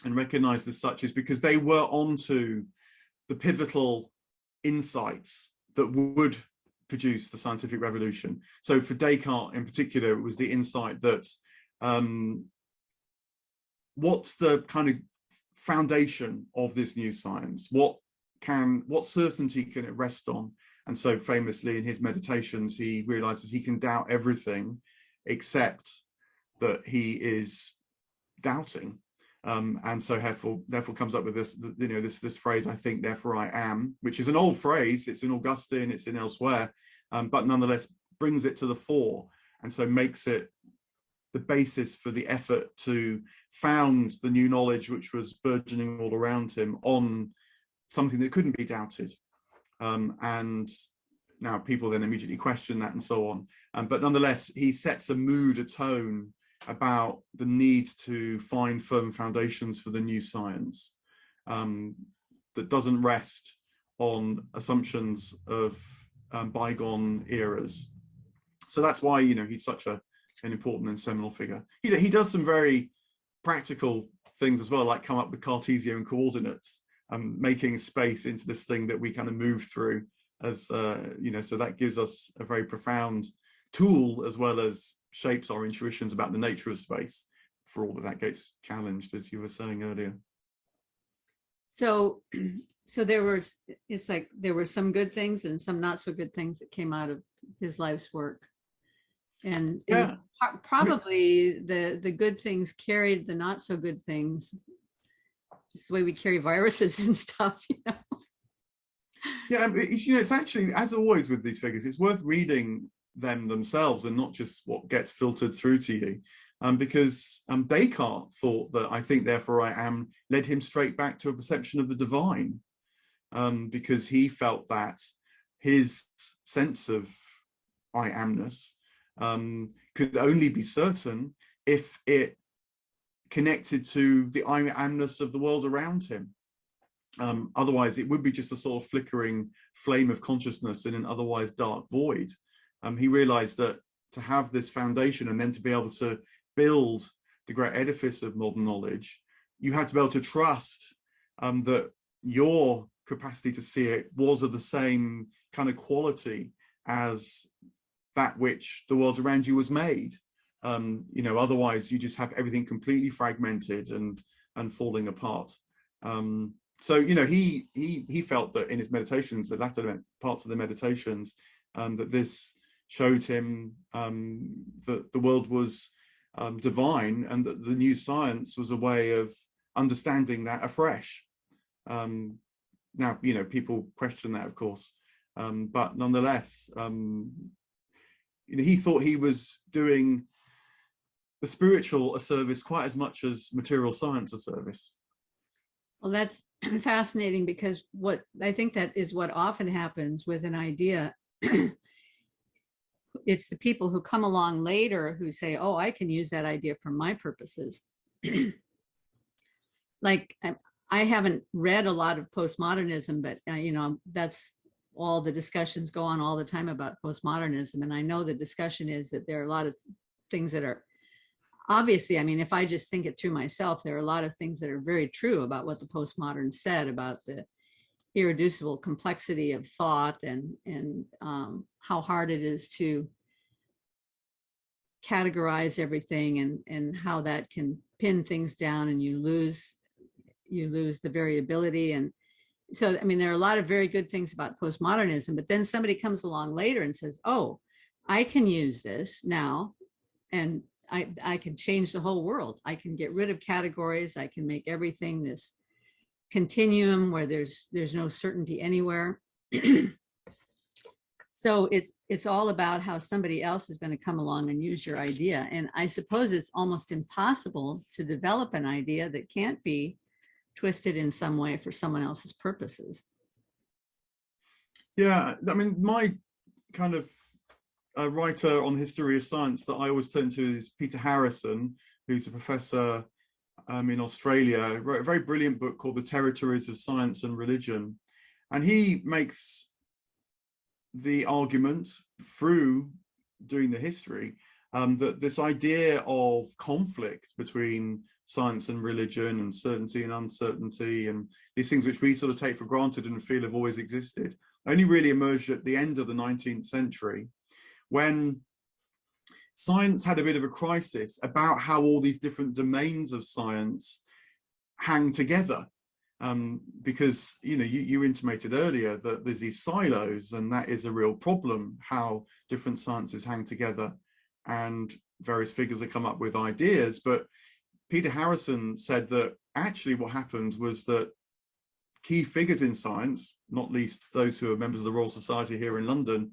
Speaker 2: and recognized as such is because they were onto the pivotal insights that would produce the scientific revolution. So for Descartes in particular, it was the insight that what's the kind of foundation of this new science? What certainty can it rest on? And so famously in his meditations, he realizes he can doubt everything except that he is doubting. And so therefore comes up with this, this phrase, I think, therefore I am, which is an old phrase. It's in Augustine, it's in elsewhere, but nonetheless brings it to the fore. And so makes it the basis for the effort to found the new knowledge, which was burgeoning all around him, on something that couldn't be doubted. And now people then immediately question that and so on. But nonetheless, he sets a mood, a tone about the need to find firm foundations for the new science that doesn't rest on assumptions of bygone eras. So that's why, he's such an important and seminal figure. He does some very practical things as well, like come up with Cartesian coordinates, making space into this thing that we kind of move through as, so that gives us a very profound tool as well as shapes our intuitions about the nature of space, for all that gets challenged, as you were saying earlier.
Speaker 1: So there were some good things and some not so good things that came out of his life's work. And probably the good things carried the not so good things, just the way we carry viruses and stuff,
Speaker 2: Yeah, it's actually, as always with these figures, it's worth reading them themselves and not just what gets filtered through to you. Because Descartes thought that I think therefore I am led him straight back to a perception of the divine, because he felt that his sense of I amness could only be certain if it connected to the I amness of the world around him. Otherwise, it would be just a sort of flickering flame of consciousness in an otherwise dark void. He realized that to have this foundation and then to be able to build the great edifice of modern knowledge, you had to be able to trust that your capacity to see it was of the same kind of quality as that which the world around you was made. Otherwise you just have everything completely fragmented and falling apart. So he felt that in his meditations, the latter parts of the meditations, that this showed him that the world was divine, and that the new science was a way of understanding that afresh. Now, people question that, of course, but nonetheless, he thought he was doing the spiritual a service quite as much as material science a service.
Speaker 1: Well, that's fascinating, because what I think that is what often happens with an idea. It's the people who come along later who say, oh, I can use that idea for my purposes. Like, I haven't read a lot of postmodernism, but that's all the discussions go on all the time about postmodernism. And I know the discussion is that there are a lot of things that are obviously, if I just think it through myself, there are a lot of things that are very true about what the postmoderns said about the irreducible complexity of thought and how hard it is to categorize everything, and how that can pin things down, and you lose the variability. And so, there are a lot of very good things about postmodernism, but then somebody comes along later and says, oh, I can use this now, and I can change the whole world. I can get rid of categories. I can make everything this continuum where there's no certainty anywhere. So it's all about how somebody else is going to come along and use your idea. And I suppose it's almost impossible to develop an idea that can't be twisted in some way for someone else's purposes.
Speaker 2: Yeah, my kind of writer on the history of science that I always turn to is Peter Harrison, who's a professor in Australia, wrote a very brilliant book called The Territories of Science and Religion. And he makes the argument through doing the history that this idea of conflict between science and religion and certainty and uncertainty and these things which we sort of take for granted and feel have always existed only really emerged at the end of the 19th century, when science had a bit of a crisis about how all these different domains of science hang together. Because you intimated earlier that there's these silos, and that is a real problem, how different sciences hang together, and various figures have come up with ideas. But Peter Harrison said that actually what happened was that key figures in science, not least those who are members of the Royal Society here in London,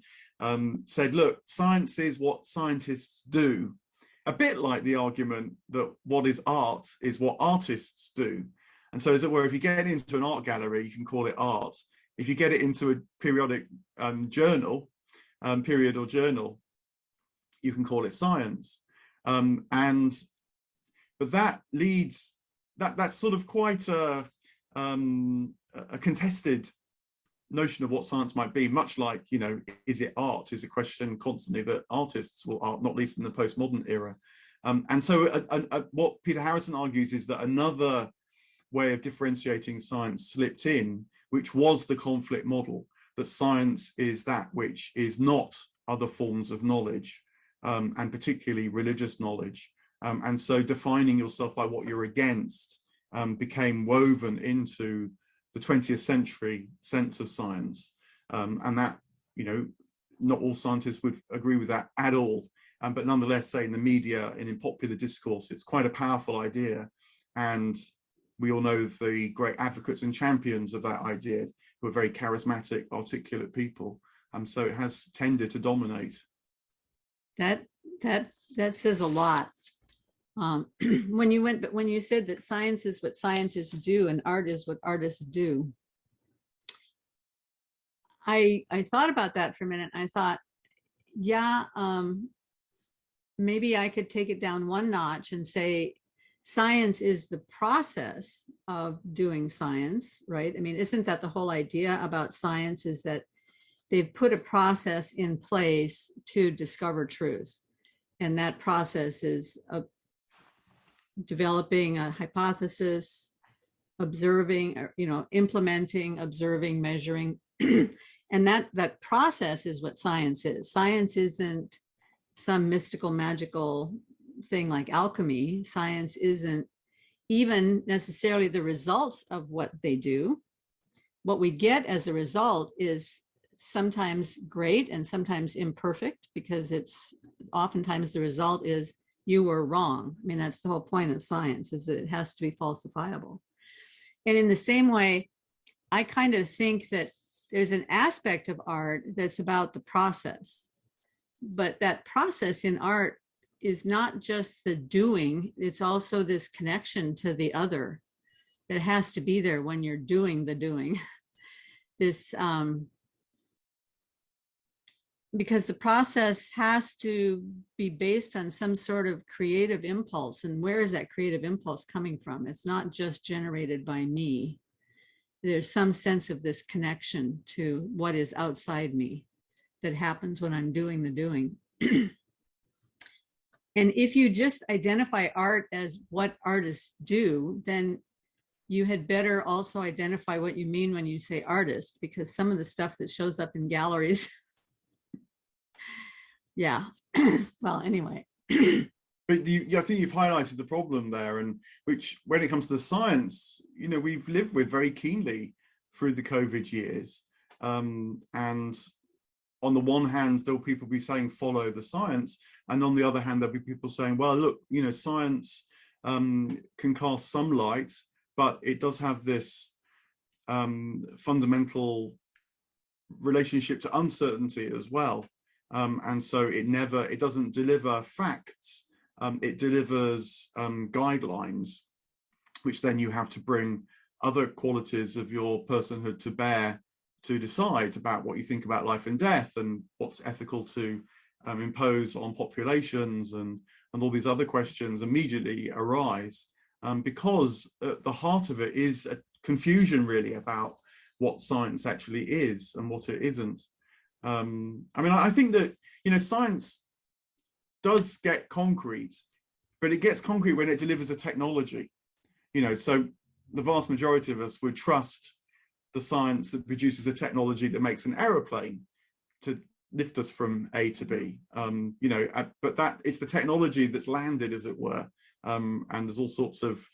Speaker 2: said, look, science is what scientists do. A bit like the argument that what is art is what artists do. And so, as it were, if you get into an art gallery, you can call it art. If you get it into a periodic journal, period or journal, you can call it science. But that leads, that's sort of quite a contested notion of what science might be, much like, is it art, is a question constantly that artists will art, not least in the postmodern era. And so what Peter Harrison argues is that another way of differentiating science slipped in, which was the conflict model, that science is that which is not other forms of knowledge, and particularly religious knowledge. And so defining yourself by what you're against became woven into the 20th century sense of science. And that, not all scientists would agree with that at all. But nonetheless, say in the media and in popular discourse, it's quite a powerful idea. And we all know the great advocates and champions of that idea, who are very charismatic, articulate people. So it has tended to dominate.
Speaker 1: That says a lot. When you said that science is what scientists do and art is what artists do, I thought about that for a minute. I thought, yeah, maybe I could take it down one notch and say science is the process of doing science, right? I mean, isn't that the whole idea about science, is that they've put a process in place to discover truth. And that process is developing a hypothesis, observing, implementing, observing, measuring. And that process is what science is. Science isn't some mystical, magical thing like alchemy. Science isn't even necessarily the results of what they do. What we get as a result is sometimes great and sometimes imperfect, because it's oftentimes the result is you were wrong. I mean, that's the whole point of science, is that it has to be falsifiable. And in the same way, I kind of think that there's an aspect of art that's about the process, but that process in art is not just the doing, it's also this connection to the other that has to be there when you're doing the doing. This, because the process has to be based on some sort of creative impulse. And where is that creative impulse coming from? It's not just generated by me. There's some sense of this connection to what is outside me that happens when I'm doing the doing. And if you just identify art as what artists do, then you had better also identify what you mean when you say artist, because some of the stuff that shows up in galleries, yeah. Well, anyway.
Speaker 2: But I think you've highlighted the problem there, and which, when it comes to the science, we've lived with very keenly through the COVID years. And on the one hand, there'll people be saying, follow the science. And on the other hand, there'll be people saying, well, look, science can cast some light, but it does have this fundamental relationship to uncertainty as well. And so it doesn't deliver facts, it delivers guidelines, which then you have to bring other qualities of your personhood to bear to decide about what you think about life and death, and what's ethical to impose on populations, and all these other questions immediately arise. because at the heart of it is a confusion really about what science actually is and what it isn't. I mean, I think that, science does get concrete, but it gets concrete when it delivers a technology. So the vast majority of us would trust the science that produces a technology that makes an aeroplane to lift us from A to B. But that it's the technology that's landed, as it were. And there's all sorts of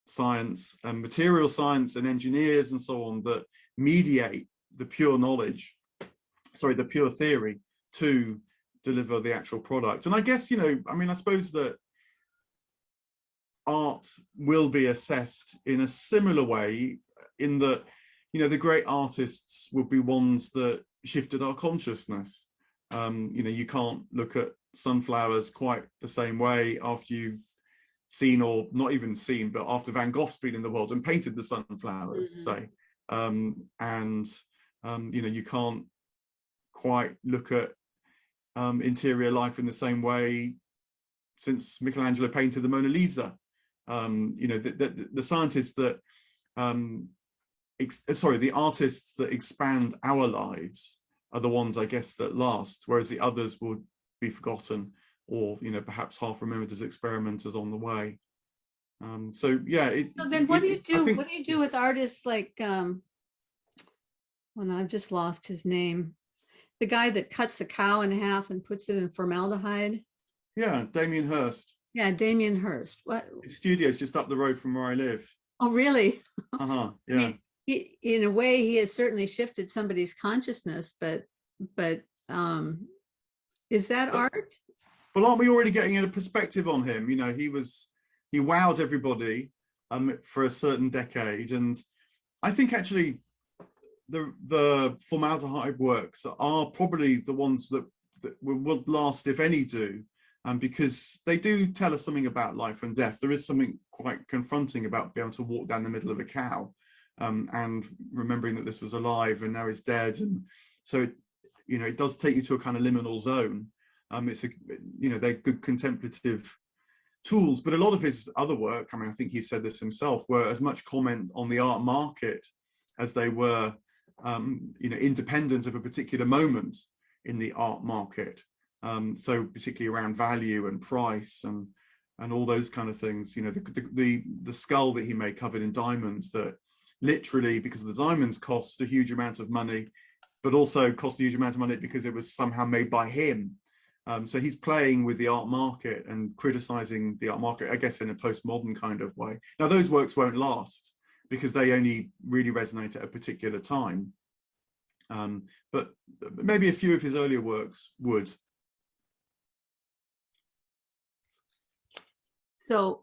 Speaker 2: science and material science and engineers and so on that mediate the pure the pure theory to deliver the actual product. And I guess, I suppose that art will be assessed in a similar way, in that, the great artists would be ones that shifted our consciousness. You can't look at sunflowers quite the same way after you've seen, or not even seen, but after Van Gogh's been in the world and painted the sunflowers, say. You can't quite look at interior life in the same way since Michelangelo painted the Mona Lisa. The scientists that the artists that expand our lives are the ones, I guess, that last, whereas the others would be forgotten, or perhaps half remembered as experimenters on the way. So then
Speaker 1: what do you do? What do you do with artists like I've just lost his name, the guy that cuts a cow in half and puts it in formaldehyde?
Speaker 2: Yeah, Damien Hirst.
Speaker 1: Yeah, Damien Hirst. What?
Speaker 2: His studio's just up the road from where I live.
Speaker 1: Oh, really?
Speaker 2: Yeah.
Speaker 1: I mean, in a way, he has certainly shifted somebody's consciousness, but is that art?
Speaker 2: But aren't we already getting a perspective on him? He wowed everybody for a certain decade, and I think actually the formaldehyde works are probably the ones that will last, if any do, because they do tell us something about life and death. There is something quite confronting about being able to walk down the middle of a cow, and remembering that this was alive and now it's dead, and so it does take you to a kind of liminal zone. They're good contemplative tools, but a lot of his other work, I think he said this himself, were as much comment on the art market as they were independent of a particular moment in the art market. So particularly around value and price and all those kind of things. The skull that he made covered in diamonds, that literally, because the diamonds cost a huge amount of money, but also cost a huge amount of money because it was somehow made by him. So he's playing with the art market and criticizing the art market, I guess, in a postmodern kind of way. Now, those works won't last because they only really resonate at a particular time. But maybe a few of his earlier works would.
Speaker 1: So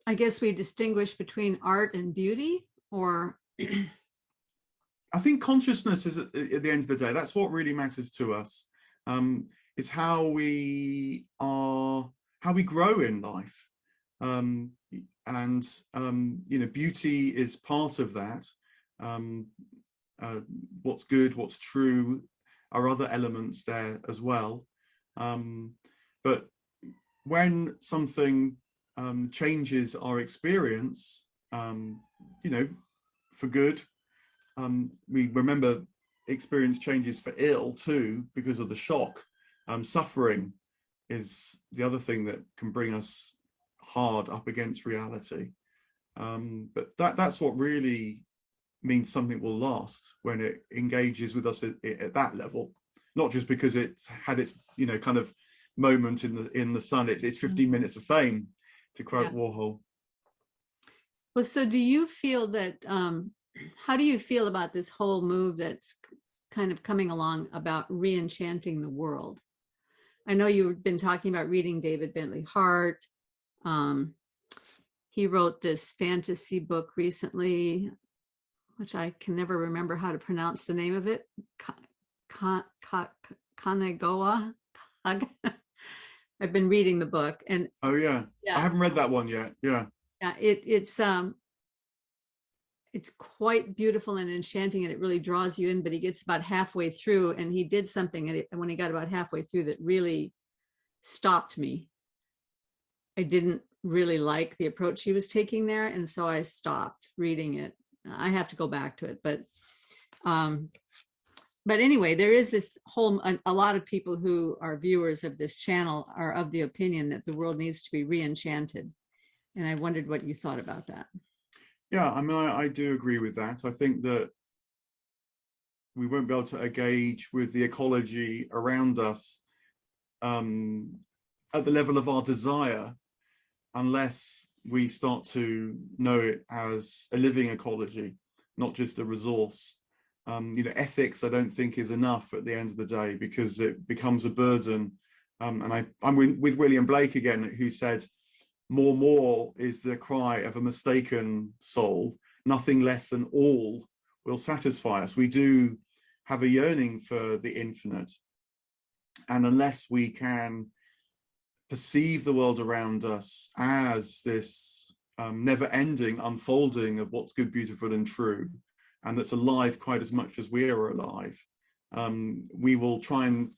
Speaker 1: I guess we distinguish between art and beauty, or?
Speaker 2: I think consciousness is at the end of the day, that's what really matters to us. Is how we grow in life, beauty is part of that. What's good, what's true, are other elements there as well. But when something changes our experience, for good, we remember experience changes for ill too because of the shock. Suffering is the other thing that can bring us hard up against reality. But that's what really means something will last, when it engages with us at that level, not just because it's had its kind of moment in the sun. It's 15 minutes of fame, to quote Warhol.
Speaker 1: Well, so do you feel that how do you feel about this whole move that's kind of coming along about re-enchanting the world? I know you've been talking about reading David Bentley Hart. He wrote this fantasy book recently, which I can never remember how to pronounce the name of it. Kanegoa. I've been reading the book, and
Speaker 2: I haven't read that one yet.
Speaker 1: It's quite beautiful and enchanting, and it really draws you in, but he gets about halfway through, and he did something, and when he got about halfway through, that really stopped me. I didn't really like the approach she was taking there, and so I stopped reading it. I have to go back to it, but anyway, there is this whole, a lot of people who are viewers of this channel are of the opinion that the world needs to be re-enchanted. And I wondered what you thought about that.
Speaker 2: Yeah, I mean, I do agree with that. I think that we won't be able to engage with the ecology around us at the level of our desire unless we start to know it as a living ecology, not just a resource. Ethics, I don't think, is enough at the end of the day, because it becomes a burden. And I'm with William Blake again, who said, more is the cry of a mistaken soul. Nothing less than all will satisfy us. We do have a yearning for the infinite. And unless we can perceive the world around us as this never-ending unfolding of what's good, beautiful, and true, and that's alive quite as much as we are alive, we will try and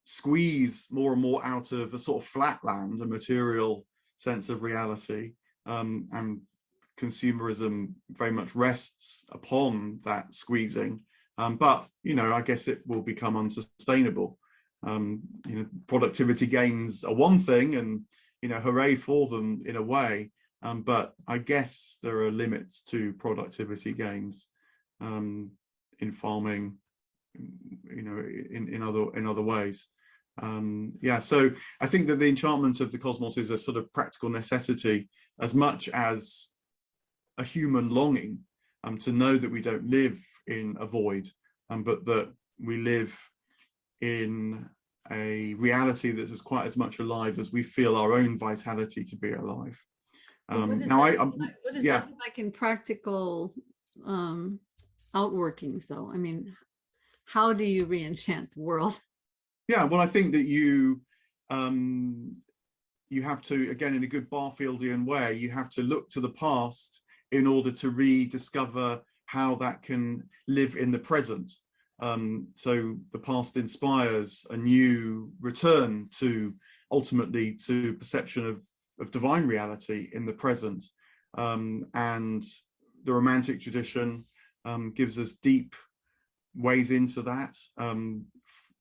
Speaker 2: squeeze more and more out of a sort of flatland, a material sense of reality, and consumerism very much rests upon that squeezing. But I guess it will become unsustainable. Productivity gains are one thing, and hooray for them in a way. But I guess there are limits to productivity gains in farming, in other ways. So I think that the enchantment of the cosmos is a sort of practical necessity as much as a human longing to know that we don't live in a void, but that we live in a reality that is quite as much alive as we feel our own vitality to be alive.
Speaker 1: What does that look like in practical outworkings, though? I mean, how do you re-enchant the world?
Speaker 2: Yeah, well, I think that you have to, again, in a good Barfieldian way, you have to look to the past in order to rediscover how that can live in the present. So the past inspires a new return to, ultimately, to perception of divine reality in the present. And the Romantic tradition gives us deep ways into that.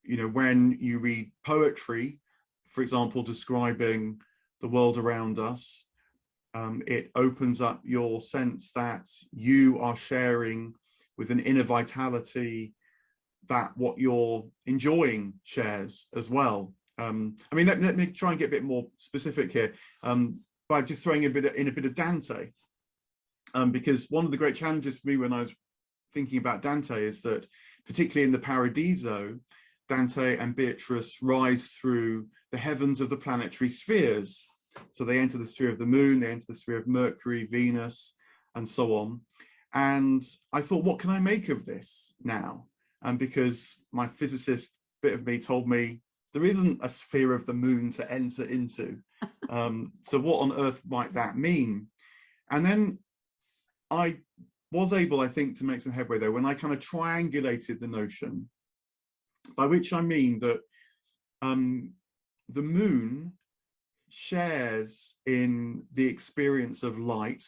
Speaker 2: When you read poetry, for example, describing the world around us, it opens up your sense that you are sharing with an inner vitality that what you're enjoying shares as well. Let me try and get a bit more specific here by just throwing in a bit of Dante, because one of the great challenges for me when I was thinking about Dante is that, particularly in the Paradiso, Dante and Beatrice rise through the heavens of the planetary spheres. So they enter the sphere of the moon, they enter the sphere of Mercury, Venus, and so on. And I thought, what can I make of this now? Because my physicist bit of me told me there isn't a sphere of the moon to enter into. So what on earth might that mean? And then I was able, I think, to make some headway there when I kind of triangulated the notion, by which I mean that the moon shares in the experience of light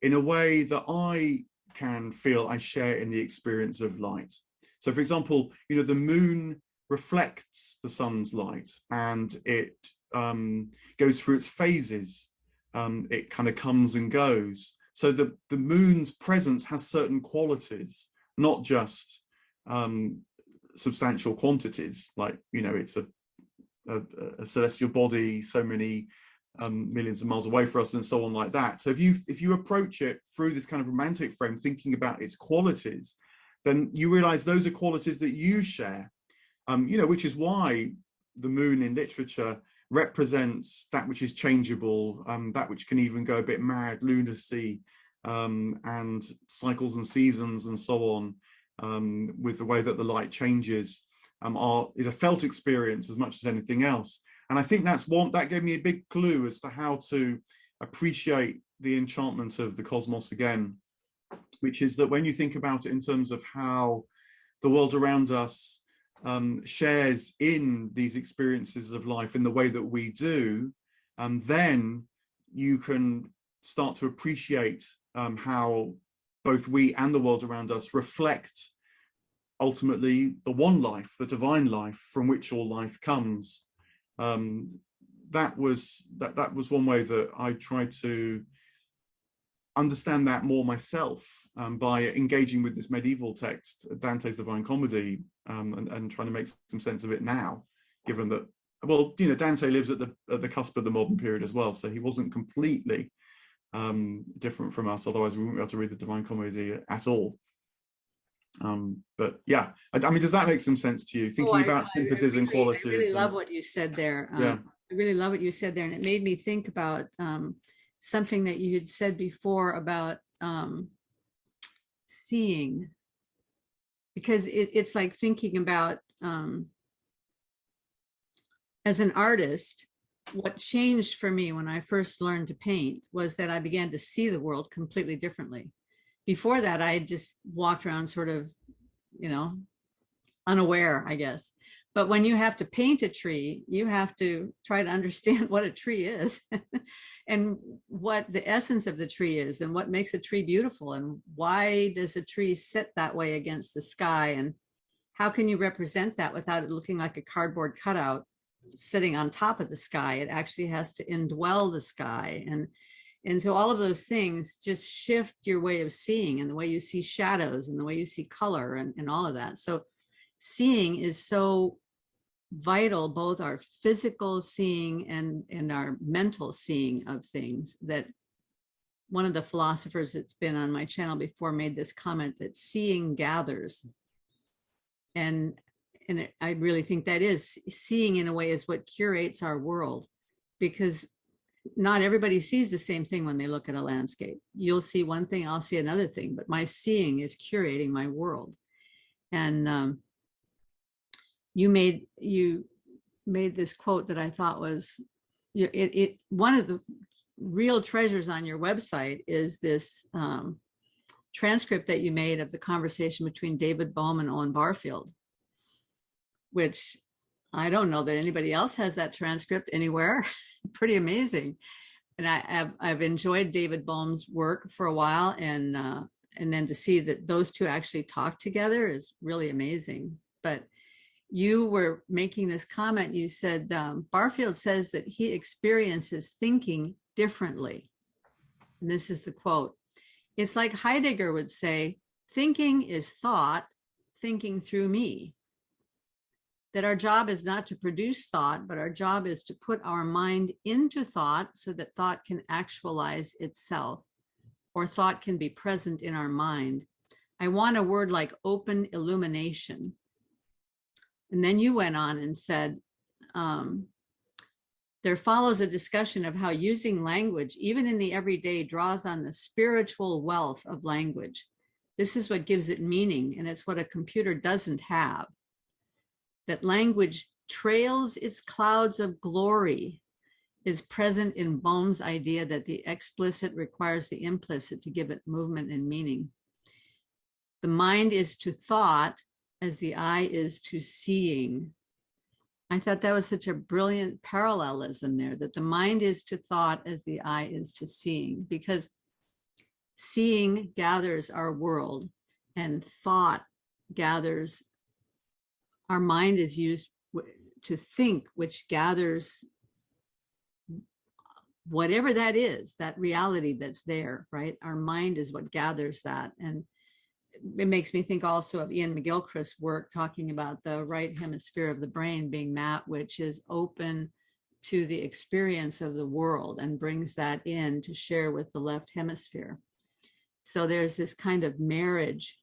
Speaker 2: in a way that I can feel I share in the experience of light. So, for example, the moon reflects the sun's light, and it goes through its phases. It kind of comes and goes. So the moon's presence has certain qualities, not just substantial quantities, like, it's a celestial body so many millions of miles away from us and so on, like that. So if you approach it through this kind of romantic frame, thinking about its qualities, then you realize those are qualities that you share, which is why the moon in literature represents that which is changeable, that which can even go a bit mad, lunacy, and cycles and seasons and so on, with the way that the light changes, is a felt experience as much as anything else. And I think that gave me a big clue as to how to appreciate the enchantment of the cosmos again, which is that when you think about it in terms of how the world around us shares in these experiences of life in the way that we do, then you can start to appreciate how both we and the world around us reflect ultimately the one life, the divine life from which all life comes. That was one way that I tried to understand that more myself, by engaging with this medieval text, Dante's Divine Comedy, and trying to make some sense of it now, given that, well, you know, Dante lives at the cusp of the modern period as well, so he wasn't completely different from us, otherwise we wouldn't be able to read the Divine Comedy at all. But yeah, I mean, does that make some sense to you, thinking about sympathies and qualities?
Speaker 1: I really love what you said there.
Speaker 2: Yeah.
Speaker 1: I really love what you said there, and it made me think about something that you had said before about seeing, because it's like thinking about, as an artist, what changed for me when I first learned to paint was that I began to see the world completely differently. Before that, I just walked around sort of, you know, unaware, I guess. But when you have to paint a tree, you have to try to understand what a tree is and what the essence of the tree is and what makes a tree beautiful and why does a tree sit that way against the sky, and how can you represent that without it looking like a cardboard cutout sitting on top of the sky. It actually has to indwell the sky. And so all of those things just shift your way of seeing, and the way you see shadows and the way you see color and all of that. So seeing is so vital, both our physical seeing and our mental seeing of things, that one of the philosophers that's been on my channel before made this comment that seeing gathers. And I really think that is seeing, in a way, is what curates our world, because not everybody sees the same thing when they look at a landscape. You'll see one thing, I'll see another thing, but my seeing is curating my world. And you made this quote that I thought was, one of the real treasures on your website is this transcript that you made of the conversation between David Bohm and Owen Barfield, which I don't know that anybody else has that transcript anywhere. Pretty amazing. And I've enjoyed David Bohm's work for a while, and then to see that those two actually talk together is really amazing. But you were making this comment, you said, Barfield says that he experiences thinking differently. And this is the quote: "It's like Heidegger would say, thinking is thought, thinking through me. That our job is not to produce thought, but our job is to put our mind into thought so that thought can actualize itself, or thought can be present in our mind. I want a word like open illumination." And then you went on and said, there follows a discussion of how using language, even in the everyday, draws on the spiritual wealth of language. This is what gives it meaning, and it's what a computer doesn't have. That language trails its clouds of glory is present in Bohm's idea that the explicit requires the implicit to give it movement and meaning. The mind is to thought as the eye is to seeing. I thought that was such a brilliant parallelism there, that the mind is to thought as the eye is to seeing, because seeing gathers our world and thought gathers, our mind is used to think, which gathers whatever that is, that reality that's there, right? Our mind is what gathers that. And it makes me think also of Ian McGilchrist's work talking about the right hemisphere of the brain being that which is open to the experience of the world and brings that in to share with the left hemisphere. So there's this kind of marriage.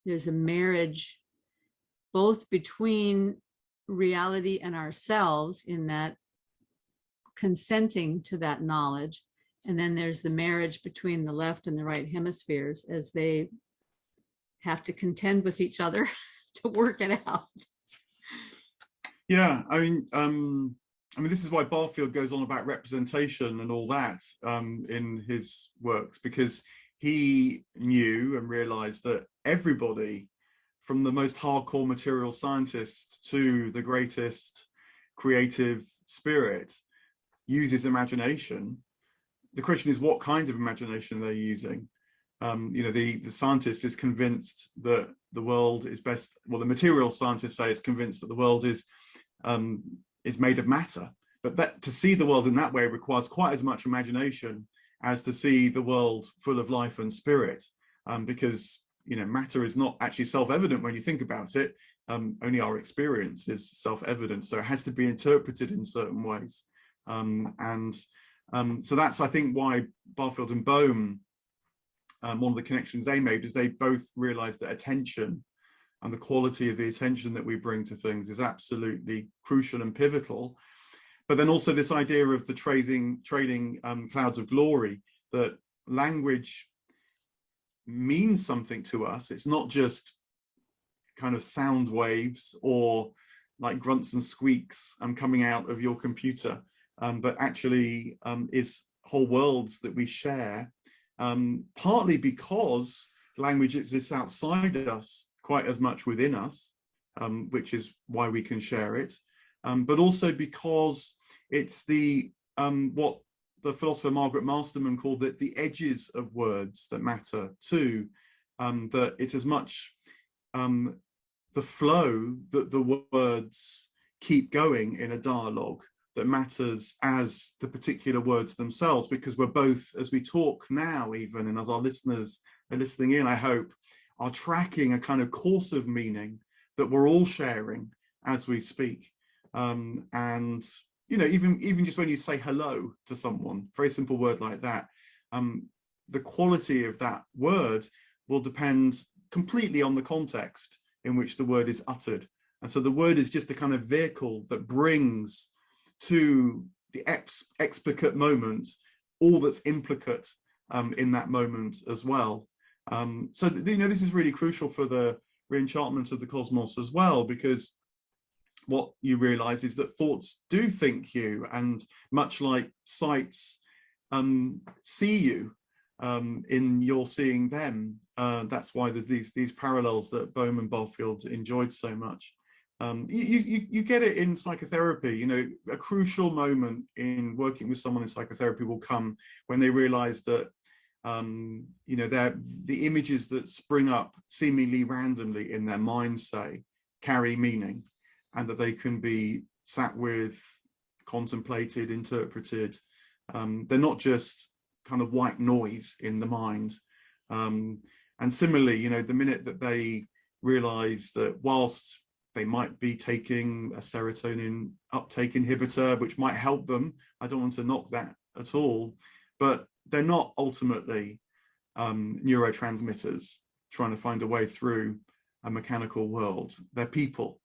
Speaker 1: There's a marriage both between reality and ourselves, in that consenting to that knowledge. And then there's the marriage between the left and the right hemispheres as they have to contend with each other to work it out.
Speaker 2: Yeah, I mean, this is why Barfield goes on about representation and all that in his works, because he knew and realized that everybody, from the most hardcore material scientist to the greatest creative spirit, uses imagination. The question is, what kind of imagination they're using. The scientist is convinced that the world is best, well, the material scientists say it's convinced that the world is made of matter. But that, to see the world in that way requires quite as much imagination as to see the world full of life and spirit, because matter is not actually self-evident when you think about it. Only our experience is self-evident, so it has to be interpreted in certain ways. So that's, I think, why Barfield and Bohm, one of the connections they made is they both realized that attention and the quality of the attention that we bring to things is absolutely crucial and pivotal. But then also this idea of the trading clouds of glory, that language means something to us. It's not just kind of sound waves or like grunts and squeaks coming out of your computer, but actually is whole worlds that we share, partly because language exists outside us quite as much within us, which is why we can share it, but also because it's the what the philosopher Margaret Masterman called it, the edges of words that matter too, that it's as much the flow that the words keep going in a dialogue that matters as the particular words themselves, because we're both, as we talk now even, and as our listeners are listening in, I hope, are tracking a kind of course of meaning that we're all sharing as we speak. And even just when you say hello to someone, very simple word like that, the quality of that word will depend completely on the context in which the word is uttered. And so the word is just a kind of vehicle that brings to the explicate moment all that's implicate in that moment as well. So this is really crucial for the re-enchantment of the cosmos as well, because what you realize is that thoughts do think you, and much like sights see you in your seeing them. That's why there's these parallels that Bohm and Barfield enjoyed so much. You get it in psychotherapy. A crucial moment in working with someone in psychotherapy will come when they realize that the images that spring up seemingly randomly in their mind, say, carry meaning, and that they can be sat with, contemplated, interpreted. They're not just kind of white noise in the mind. And similarly, the minute that they realize that whilst they might be taking a serotonin uptake inhibitor, which might help them, I don't want to knock that at all, but they're not ultimately neurotransmitters trying to find a way through a mechanical world. They're people.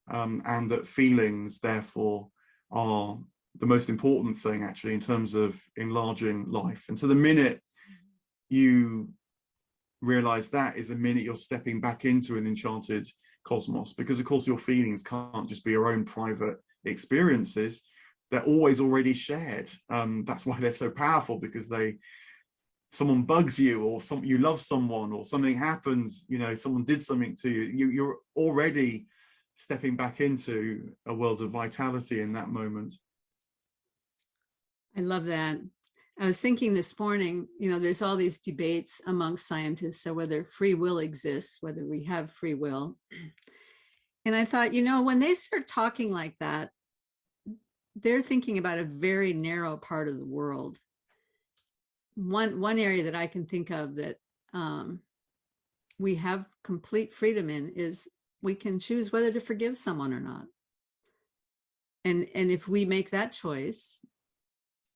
Speaker 2: And that feelings, therefore, are the most important thing, actually, in terms of enlarging life. And so the minute you realize that is the minute you're stepping back into an enchanted cosmos, because, of course, your feelings can't just be your own private experiences. They're always already shared. That's why they're so powerful, because someone bugs you, or you love someone, or something happens, someone did something to you. You're already stepping back into a world of vitality in that moment.
Speaker 1: I love that. I was thinking this morning, there's all these debates amongst scientists, so whether free will exists, whether we have free will. And I thought, when they start talking like that, they're thinking about a very narrow part of the world. One area that I can think of that we have complete freedom in is we can choose whether to forgive someone or not. And if we make that choice,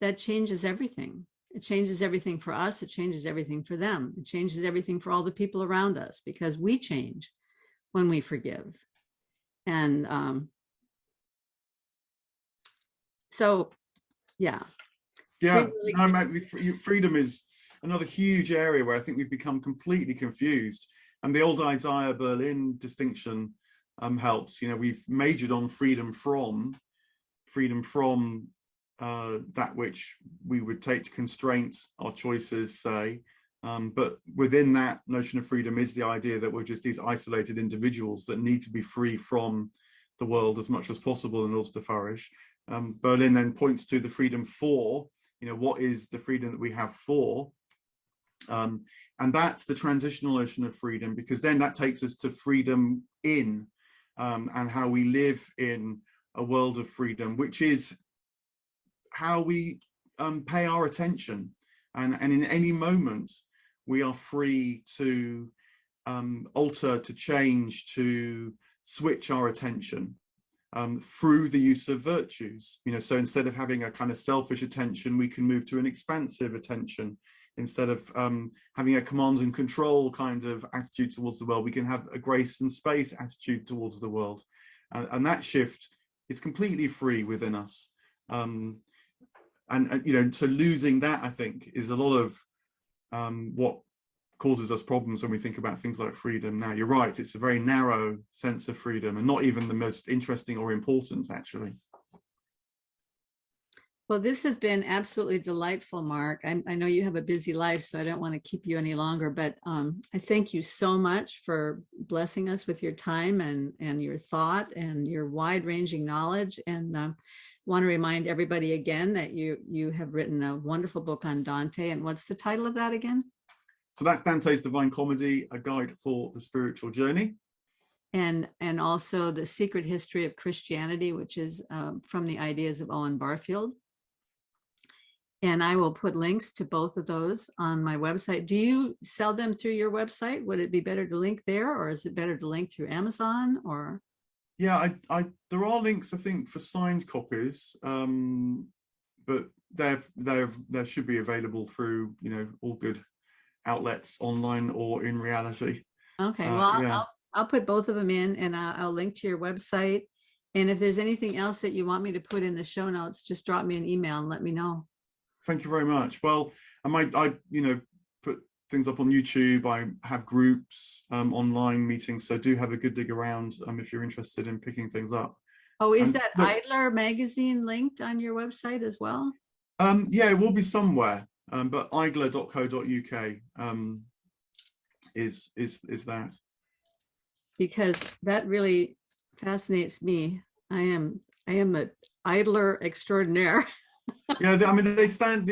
Speaker 1: that changes everything. It changes everything for us. It changes everything for them. It changes everything for all the people around us, because we change when we forgive. And so, yeah.
Speaker 2: Yeah, freedom is another huge area where I think we've become completely confused. And the old Isaiah Berlin distinction helps. We've majored on freedom from that which we would take to constraint our choices, say. But within that notion of freedom is the idea that we're just these isolated individuals that need to be free from the world as much as possible in order to flourish. Berlin then points to the freedom for, what is the freedom that we have for? And that's the transitional notion of freedom, because then that takes us to freedom in, and how we live in a world of freedom, which is how we pay our attention. And in any moment, we are free to alter, to change, to switch our attention through the use of virtues. So instead of having a kind of selfish attention, we can move to an expansive attention. Instead of having a command and control kind of attitude towards the world, we can have a grace and space attitude towards the world. And that shift is completely free within us. And so losing that, I think, is a lot of what causes us problems when we think about things like freedom. Now, you're right, it's a very narrow sense of freedom, and not even the most interesting or important, actually.
Speaker 1: Well, this has been absolutely delightful, Mark. I know you have a busy life, so I don't want to keep you any longer, but I thank you so much for blessing us with your time and your thought and your wide-ranging knowledge. And want to remind everybody again that you have written a wonderful book on Dante. And what's the title of that again?
Speaker 2: So that's Dante's Divine Comedy, A Guide for the Spiritual Journey.
Speaker 1: And also The Secret History of Christianity, which is from the ideas of Owen Barfield. And I will put links to both of those on my website. Do you sell them through your website? Would it be better to link there, or is it better to link through Amazon? Or
Speaker 2: yeah, there are links, I think, for signed copies, but they should be available through all good outlets, online or in reality.
Speaker 1: Okay, well, I'll put both of them in, and I'll link to your website. And if there's anything else that you want me to put in the show notes, just drop me an email and let me know.
Speaker 2: Thank you very much. Well, I put things up on YouTube. I have groups, online meetings, so do have a good dig around if you're interested in picking things up.
Speaker 1: Oh, is that Idler magazine linked on your website as well?
Speaker 2: Yeah, it will be somewhere, but idler.co.uk is that. Because
Speaker 1: that really fascinates me. I am an idler extraordinaire.
Speaker 2: Yeah, they stand.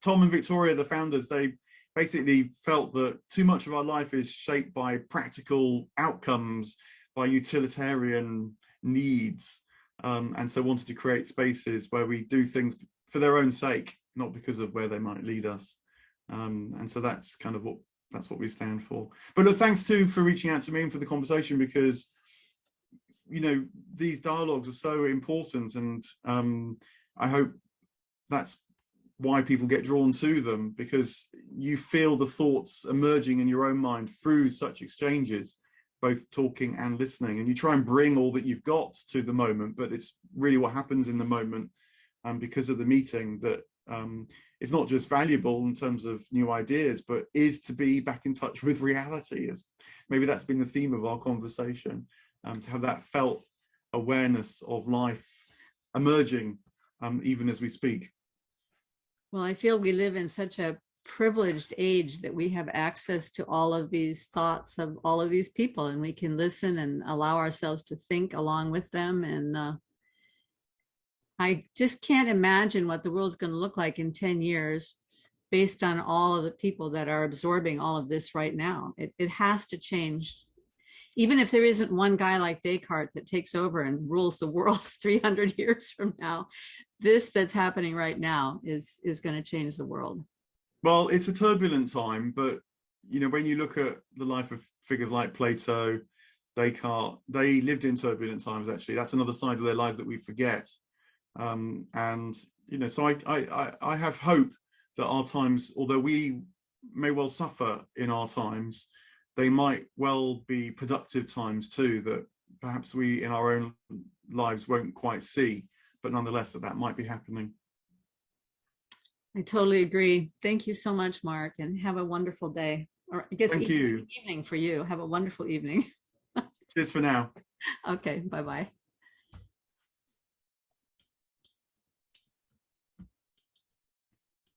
Speaker 2: Tom and Victoria, the founders, they basically felt that too much of our life is shaped by practical outcomes, by utilitarian needs, and so wanted to create spaces where we do things for their own sake, not because of where they might lead us. And so that's kind of what we stand for. But look, thanks too for reaching out to me and for the conversation, because these dialogues are so important, and I hope that's why people get drawn to them, because you feel the thoughts emerging in your own mind through such exchanges, both talking and listening, and you try and bring all that you've got to the moment, but it's really what happens in the moment, because of the meeting, that it's not just valuable in terms of new ideas, but is to be back in touch with reality. Maybe that's been the theme of our conversation, to have that felt awareness of life emerging even as we speak.
Speaker 1: Well, I feel we live in such a privileged age that we have access to all of these thoughts of all of these people, and we can listen and allow ourselves to think along with them. And I just can't imagine what the world's going to look like in 10 years based on all of the people that are absorbing all of this right now. It has to change. Even if there isn't one guy like Descartes that takes over and rules the world 300 years from now, this that's happening right now is going to change the world.
Speaker 2: Well, it's a turbulent time, but when you look at the life of figures like Plato, Descartes, they lived in turbulent times. Actually, that's another side of their lives that we forget. So I have hope that our times, although we may well suffer in our times, they might well be productive times too, that perhaps we in our own lives won't quite see, but nonetheless that might be happening.
Speaker 1: I totally agree. Thank you so much, Mark, and have a wonderful day. Or I guess evening for you. Have a wonderful evening.
Speaker 2: Cheers for now.
Speaker 1: Okay, bye-bye.